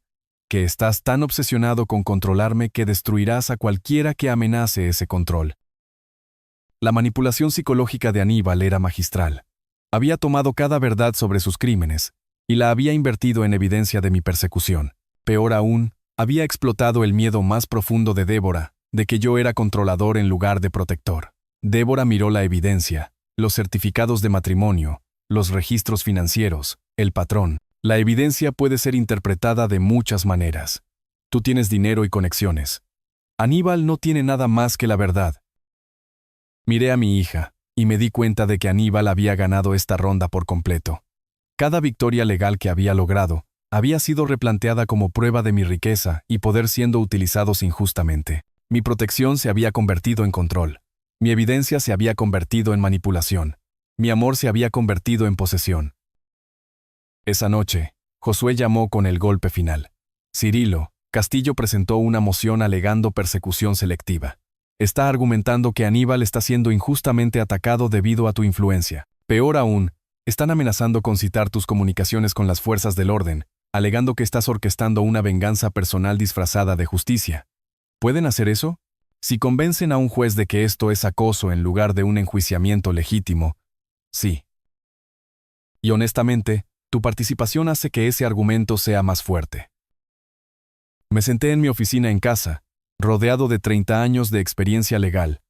que estás tan obsesionado con controlarme que destruirás a cualquiera que amenace ese control. La manipulación psicológica de Aníbal era magistral. Había tomado cada verdad sobre sus crímenes y la había invertido en evidencia de mi persecución. Peor aún, había explotado el miedo más profundo de Débora, de que yo era controlador en lugar de protector. Débora miró la evidencia, los certificados de matrimonio, los registros financieros, el patrón. La evidencia puede ser interpretada de muchas maneras. Tú tienes dinero y conexiones. Aníbal no tiene nada más que la verdad. Miré a mi hija, y me di cuenta de que Aníbal había ganado esta ronda por completo. Cada victoria legal que había logrado, había sido replanteada como prueba de mi riqueza y poder siendo utilizados injustamente. Mi protección se había convertido en control. Mi evidencia se había convertido en manipulación. Mi amor se había convertido en posesión. Esa noche, Josué llamó con el golpe final. Cirilo, Castillo presentó una moción alegando persecución selectiva. Está argumentando que Aníbal está siendo injustamente atacado debido a tu influencia. Peor aún, están amenazando con citar tus comunicaciones con las fuerzas del orden, alegando que estás orquestando una venganza personal disfrazada de justicia. ¿Pueden hacer eso? Si convencen a un juez de que esto es acoso en lugar de un enjuiciamiento legítimo, sí. Y honestamente, tu participación hace que ese argumento sea más fuerte. Me senté en mi oficina en casa, rodeado de 30 años de experiencia legal,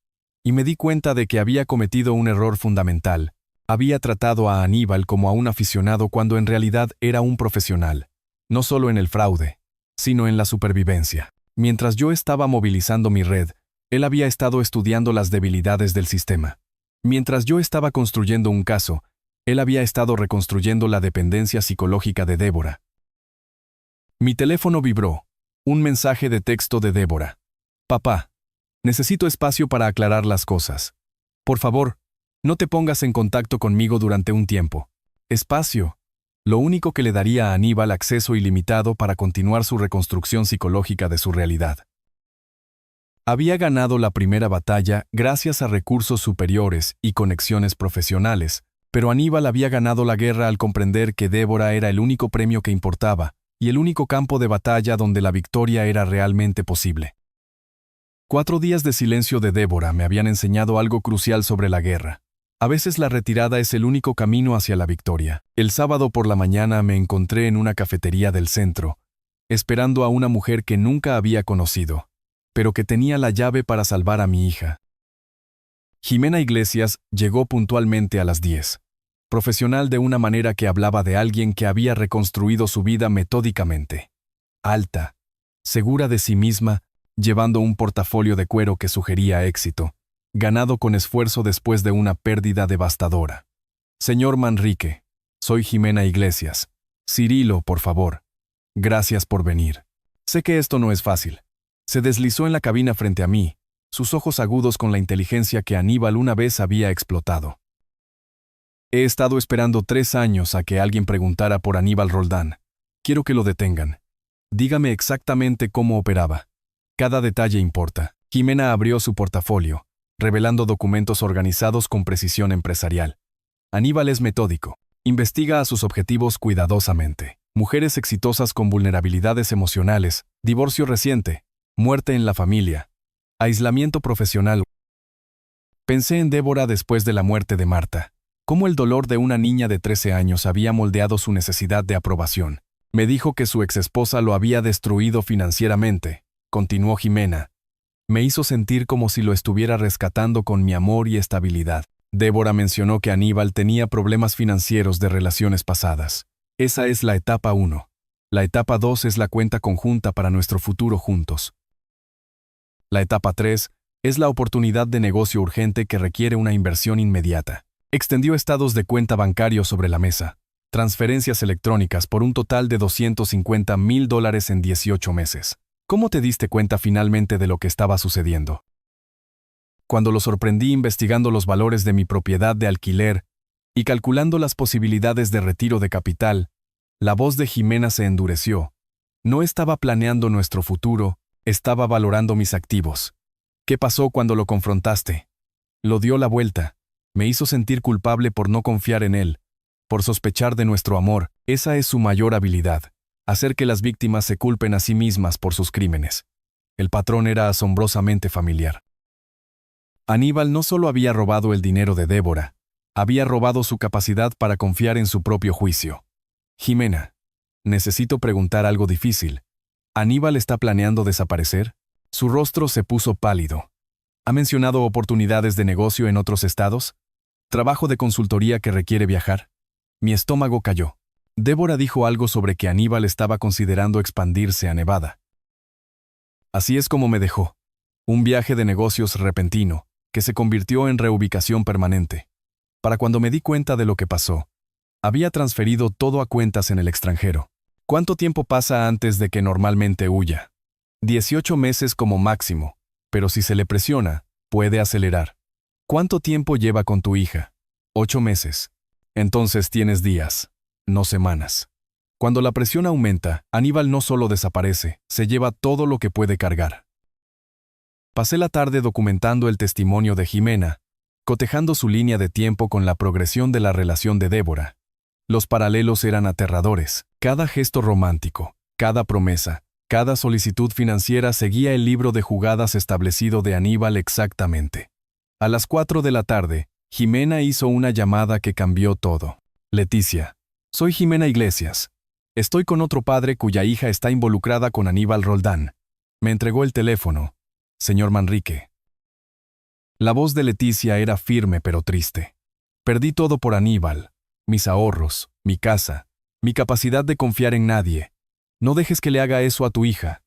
y me di cuenta de que había cometido un error fundamental. Había tratado a Aníbal como a un aficionado cuando en realidad era un profesional, no solo en el fraude, sino en la supervivencia. Mientras yo estaba movilizando mi red, él había estado estudiando las debilidades del sistema. Mientras yo estaba construyendo un caso, él había estado reconstruyendo la dependencia psicológica de Débora. Mi teléfono vibró. Un mensaje de texto de Débora. Papá, necesito espacio para aclarar las cosas. Por favor, no te pongas en contacto conmigo durante un tiempo. Espacio. Lo único que le daría a Aníbal acceso ilimitado para continuar su reconstrucción psicológica de su realidad. Había ganado la primera batalla gracias a recursos superiores y conexiones profesionales, pero Aníbal había ganado la guerra al comprender que Débora era el único premio que importaba, y el único campo de batalla donde la victoria era realmente posible. 4 días de silencio de Débora me habían enseñado algo crucial sobre la guerra. A veces la retirada es el único camino hacia la victoria. El sábado por la mañana me encontré en una cafetería del centro, esperando a una mujer que nunca había conocido, pero que tenía la llave para salvar a mi hija. Jimena Iglesias llegó puntualmente a las 10. Profesional de una manera que hablaba de alguien que había reconstruido su vida metódicamente. Alta, segura de sí misma, llevando un portafolio de cuero que sugería éxito, ganado con esfuerzo después de una pérdida devastadora. Señor Manrique, Soy Jimena Iglesias. Cirilo, por favor. Gracias por venir. Sé que esto no es fácil. Se deslizó en la cabina frente a mí, sus ojos agudos con la inteligencia que Aníbal una vez había explotado. He estado esperando 3 años a que alguien preguntara por Aníbal Roldán. Quiero que lo detengan. Dígame exactamente cómo operaba. Cada detalle importa. Jimena abrió su portafolio, revelando documentos organizados con precisión empresarial. Aníbal es metódico. Investiga a sus objetivos cuidadosamente. Mujeres exitosas con vulnerabilidades emocionales, divorcio reciente, muerte en la familia, aislamiento profesional. Pensé en Débora después de la muerte de Marta. Cómo el dolor de una niña de 13 años había moldeado su necesidad de aprobación. Me dijo que su exesposa lo había destruido financieramente, continuó Jimena. Me hizo sentir como si lo estuviera rescatando con mi amor y estabilidad. Débora mencionó que Aníbal tenía problemas financieros de relaciones pasadas. Esa es la etapa 1. La etapa 2 es la cuenta conjunta para nuestro futuro juntos. La etapa 3 es la oportunidad de negocio urgente que requiere una inversión inmediata. Extendió estados de cuenta bancario sobre la mesa. Transferencias electrónicas por un total de $250,000 en 18 meses. ¿Cómo te diste cuenta finalmente de lo que estaba sucediendo? Cuando lo sorprendí investigando los valores de mi propiedad de alquiler y calculando las posibilidades de retiro de capital, la voz de Jimena se endureció. No estaba planeando nuestro futuro, estaba valorando mis activos. ¿Qué pasó cuando lo confrontaste? Lo dio la vuelta. Me hizo sentir culpable por no confiar en él, por sospechar de nuestro amor. Esa es su mayor habilidad, hacer que las víctimas se culpen a sí mismas por sus crímenes. El patrón era asombrosamente familiar. Aníbal no solo había robado el dinero de Débora, había robado su capacidad para confiar en su propio juicio. Jimena, necesito preguntar algo difícil. ¿Aníbal está planeando desaparecer? Su rostro se puso pálido. ¿Ha mencionado oportunidades de negocio en otros estados? ¿Trabajo de consultoría que requiere viajar? Mi estómago cayó. Débora dijo algo sobre que Aníbal estaba considerando expandirse a Nevada. Así es como me dejó. Un viaje de negocios repentino, que se convirtió en reubicación permanente. Para cuando me di cuenta de lo que pasó, había transferido todo a cuentas en el extranjero. ¿Cuánto tiempo pasa antes de que normalmente huya? 18 meses como máximo, pero si se le presiona, puede acelerar. ¿Cuánto tiempo lleva con tu hija? 8 meses. Entonces tienes días, no semanas. Cuando la presión aumenta, Aníbal no solo desaparece, se lleva todo lo que puede cargar. Pasé la tarde documentando el testimonio de Jimena, cotejando su línea de tiempo con la progresión de la relación de Débora. Los paralelos eran aterradores. Cada gesto romántico, cada promesa, cada solicitud financiera seguía el libro de jugadas establecido de Aníbal exactamente. A las 4 de la tarde, Jimena hizo una llamada que cambió todo. Leticia, soy Jimena Iglesias. Estoy con otro padre cuya hija está involucrada con Aníbal Roldán. Me entregó el teléfono. Señor Manrique. La voz de Leticia era firme pero triste. Perdí todo por Aníbal. Mis ahorros, mi casa, mi capacidad de confiar en nadie. No dejes que le haga eso a tu hija.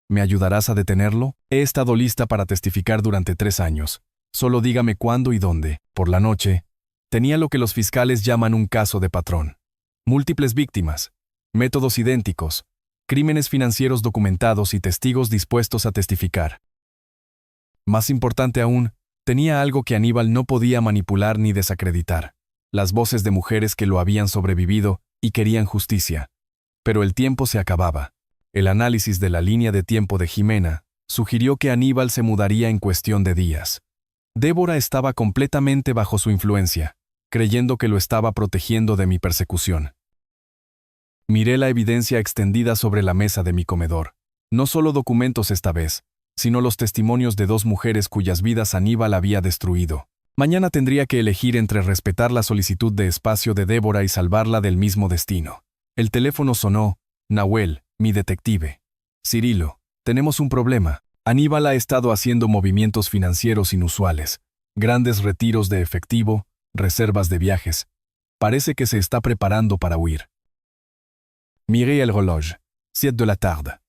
¿Me ayudarás a detenerlo? He estado lista para testificar durante 3 años. Solo dígame cuándo y dónde. Por la noche, tenía lo que los fiscales llaman un caso de patrón. Múltiples víctimas, métodos idénticos, crímenes financieros documentados y testigos dispuestos a testificar. Más importante aún, tenía algo que Aníbal no podía manipular ni desacreditar. Las voces de mujeres que lo habían sobrevivido y querían justicia. Pero el tiempo se acababa. El análisis de la línea de tiempo de Jimena sugirió que Aníbal se mudaría en cuestión de días. Débora estaba completamente bajo su influencia, creyendo que lo estaba protegiendo de mi persecución. Miré la evidencia extendida sobre la mesa de mi comedor. No solo documentos esta vez, sino los testimonios de 2 mujeres cuyas vidas Aníbal había destruido. Mañana tendría que elegir entre respetar la solicitud de espacio de Débora y salvarla del mismo destino. El teléfono sonó. Nahuel, mi detective. Cirilo, tenemos un problema. Aníbal ha estado haciendo movimientos financieros inusuales, grandes retiros de efectivo, reservas de viajes. Parece que se está preparando para huir. Miré el reloj. 7 de la tarde.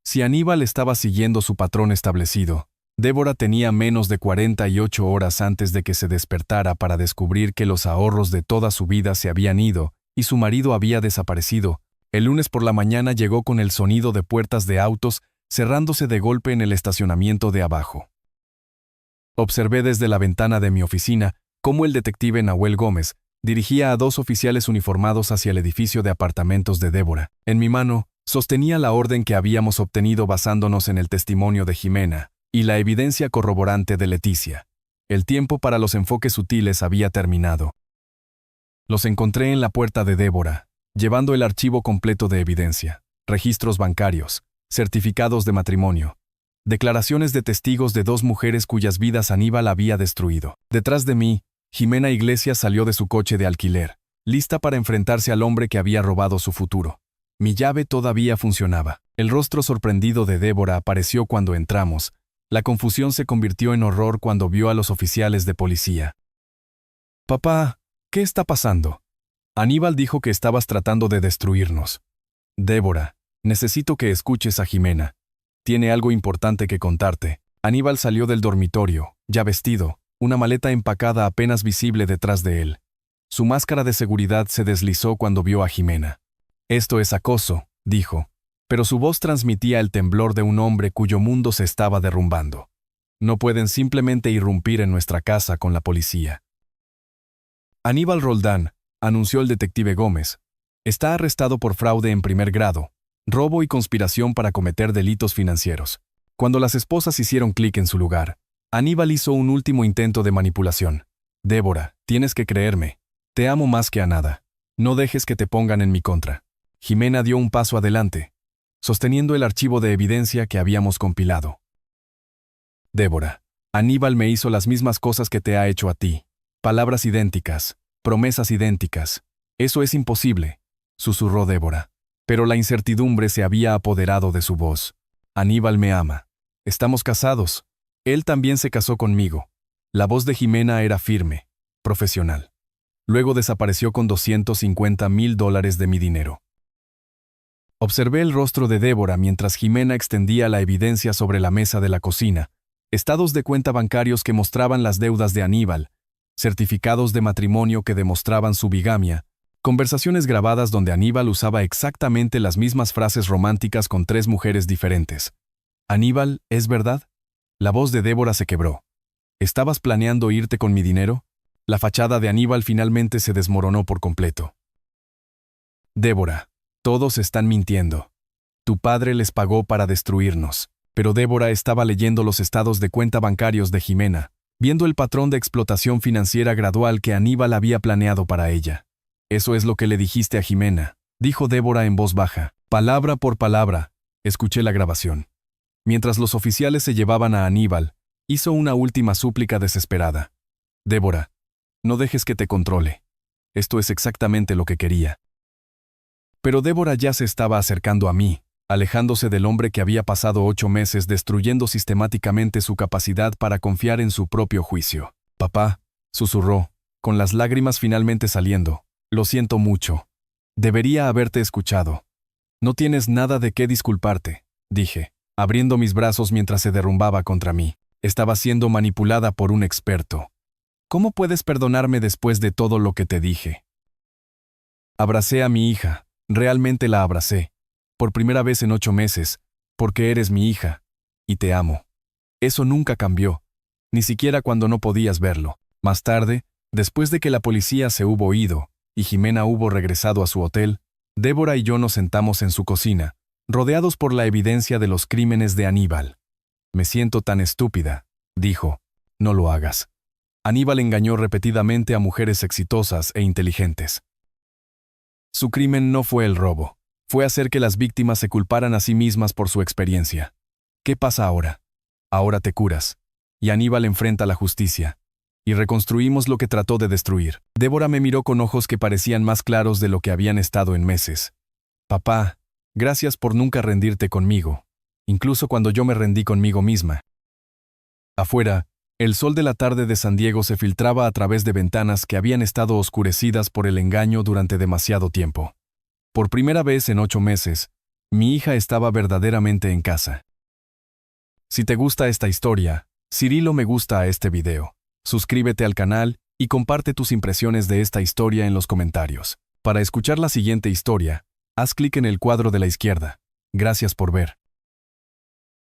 Si Aníbal estaba siguiendo su patrón establecido, Débora tenía menos de 48 horas antes de que se despertara para descubrir que los ahorros de toda su vida se habían ido y su marido había desaparecido. El lunes por la mañana llegó con el sonido de puertas de autos cerrándose de golpe en el estacionamiento de abajo. Observé desde la ventana de mi oficina cómo el detective Nahuel Gómez dirigía a 2 oficiales uniformados hacia el edificio de apartamentos de Débora. En mi mano, sostenía la orden que habíamos obtenido basándonos en el testimonio de Jimena y la evidencia corroborante de Leticia. El tiempo para los enfoques sutiles había terminado. Los encontré en la puerta de Débora, llevando el archivo completo de evidencia, registros bancarios, certificados de matrimonio, declaraciones de testigos de 2 mujeres cuyas vidas Aníbal había destruido. Detrás de mí, Jimena Iglesias salió de su coche de alquiler, lista para enfrentarse al hombre que había robado su futuro. Mi llave todavía funcionaba. El rostro sorprendido de Débora apareció cuando entramos. La confusión se convirtió en horror cuando vio a los oficiales de policía. «Papá, ¿qué está pasando?» Aníbal dijo que estabas tratando de destruirnos. «Débora, necesito que escuches a Jimena. Tiene algo importante que contarte». Aníbal salió del dormitorio, ya vestido, una maleta empacada apenas visible detrás de él. Su máscara de seguridad se deslizó cuando vio a Jimena. «Esto es acoso», dijo, pero su voz transmitía el temblor de un hombre cuyo mundo se estaba derrumbando. «No pueden simplemente irrumpir en nuestra casa con la policía». Aníbal Roldán, anunció el detective Gómez, está arrestado por fraude en primer grado, robo y conspiración para cometer delitos financieros. Cuando las esposas hicieron clic en su lugar, Aníbal hizo un último intento de manipulación. «Débora, tienes que creerme. Te amo más que a nada. No dejes que te pongan en mi contra». Jimena dio un paso adelante, sosteniendo el archivo de evidencia que habíamos compilado. «Débora, Aníbal me hizo las mismas cosas que te ha hecho a ti. Palabras idénticas, promesas idénticas. Eso es imposible», susurró Débora. Pero la incertidumbre se había apoderado de su voz. «Aníbal me ama. Estamos casados. Él también se casó conmigo». La voz de Jimena era firme, profesional. Luego desapareció con $250,000 de mi dinero. Observé el rostro de Débora mientras Jimena extendía la evidencia sobre la mesa de la cocina, estados de cuenta bancarios que mostraban las deudas de Aníbal, certificados de matrimonio que demostraban su bigamia, conversaciones grabadas donde Aníbal usaba exactamente las mismas frases románticas con 3 mujeres diferentes. «Aníbal, ¿es verdad?» La voz de Débora se quebró. «¿Estabas planeando irte con mi dinero?» La fachada de Aníbal finalmente se desmoronó por completo. «Débora, todos están mintiendo. Tu padre les pagó para destruirnos». Pero Débora estaba leyendo los estados de cuenta bancarios de Jimena, viendo el patrón de explotación financiera gradual que Aníbal había planeado para ella. «Eso es lo que le dijiste a Jimena», dijo Débora en voz baja. «Palabra por palabra», escuché la grabación. Mientras los oficiales se llevaban a Aníbal, hizo una última súplica desesperada. «Débora, no dejes que te controle. Esto es exactamente lo que quería». Pero Débora ya se estaba acercando a mí, alejándose del hombre que había pasado 8 meses destruyendo sistemáticamente su capacidad para confiar en su propio juicio. «Papá», susurró, con las lágrimas finalmente saliendo, «lo siento mucho. Debería haberte escuchado. No tienes nada de qué disculparte», dije, abriendo mis brazos mientras se derrumbaba contra mí. Estaba siendo manipulada por un experto. «¿Cómo puedes perdonarme después de todo lo que te dije?» Abracé a mi hija. Realmente la abracé, por primera vez en 8 meses, porque eres mi hija, y te amo. Eso nunca cambió, ni siquiera cuando no podías verlo. Más tarde, después de que la policía se hubo ido, y Jimena hubo regresado a su hotel, Débora y yo nos sentamos en su cocina, rodeados por la evidencia de los crímenes de Aníbal. «Me siento tan estúpida», dijo. «No lo hagas». Aníbal engañó repetidamente a mujeres exitosas e inteligentes. Su crimen no fue el robo, fue hacer que las víctimas se culparan a sí mismas por su experiencia. ¿Qué pasa ahora? Ahora te curas. Y Aníbal enfrenta la justicia. Y reconstruimos lo que trató de destruir. Débora me miró con ojos que parecían más claros de lo que habían estado en meses. «Papá, gracias por nunca rendirte conmigo, incluso cuando yo me rendí conmigo misma». Afuera, el sol de la tarde de San Diego se filtraba a través de ventanas que habían estado oscurecidas por el engaño durante demasiado tiempo. Por primera vez en 8 meses, mi hija estaba verdaderamente en casa. Si te gusta esta historia, Cirilo me gusta a este video. Suscríbete al canal y comparte tus impresiones de esta historia en los comentarios. Para escuchar la siguiente historia, haz clic en el cuadro de la izquierda. Gracias por ver.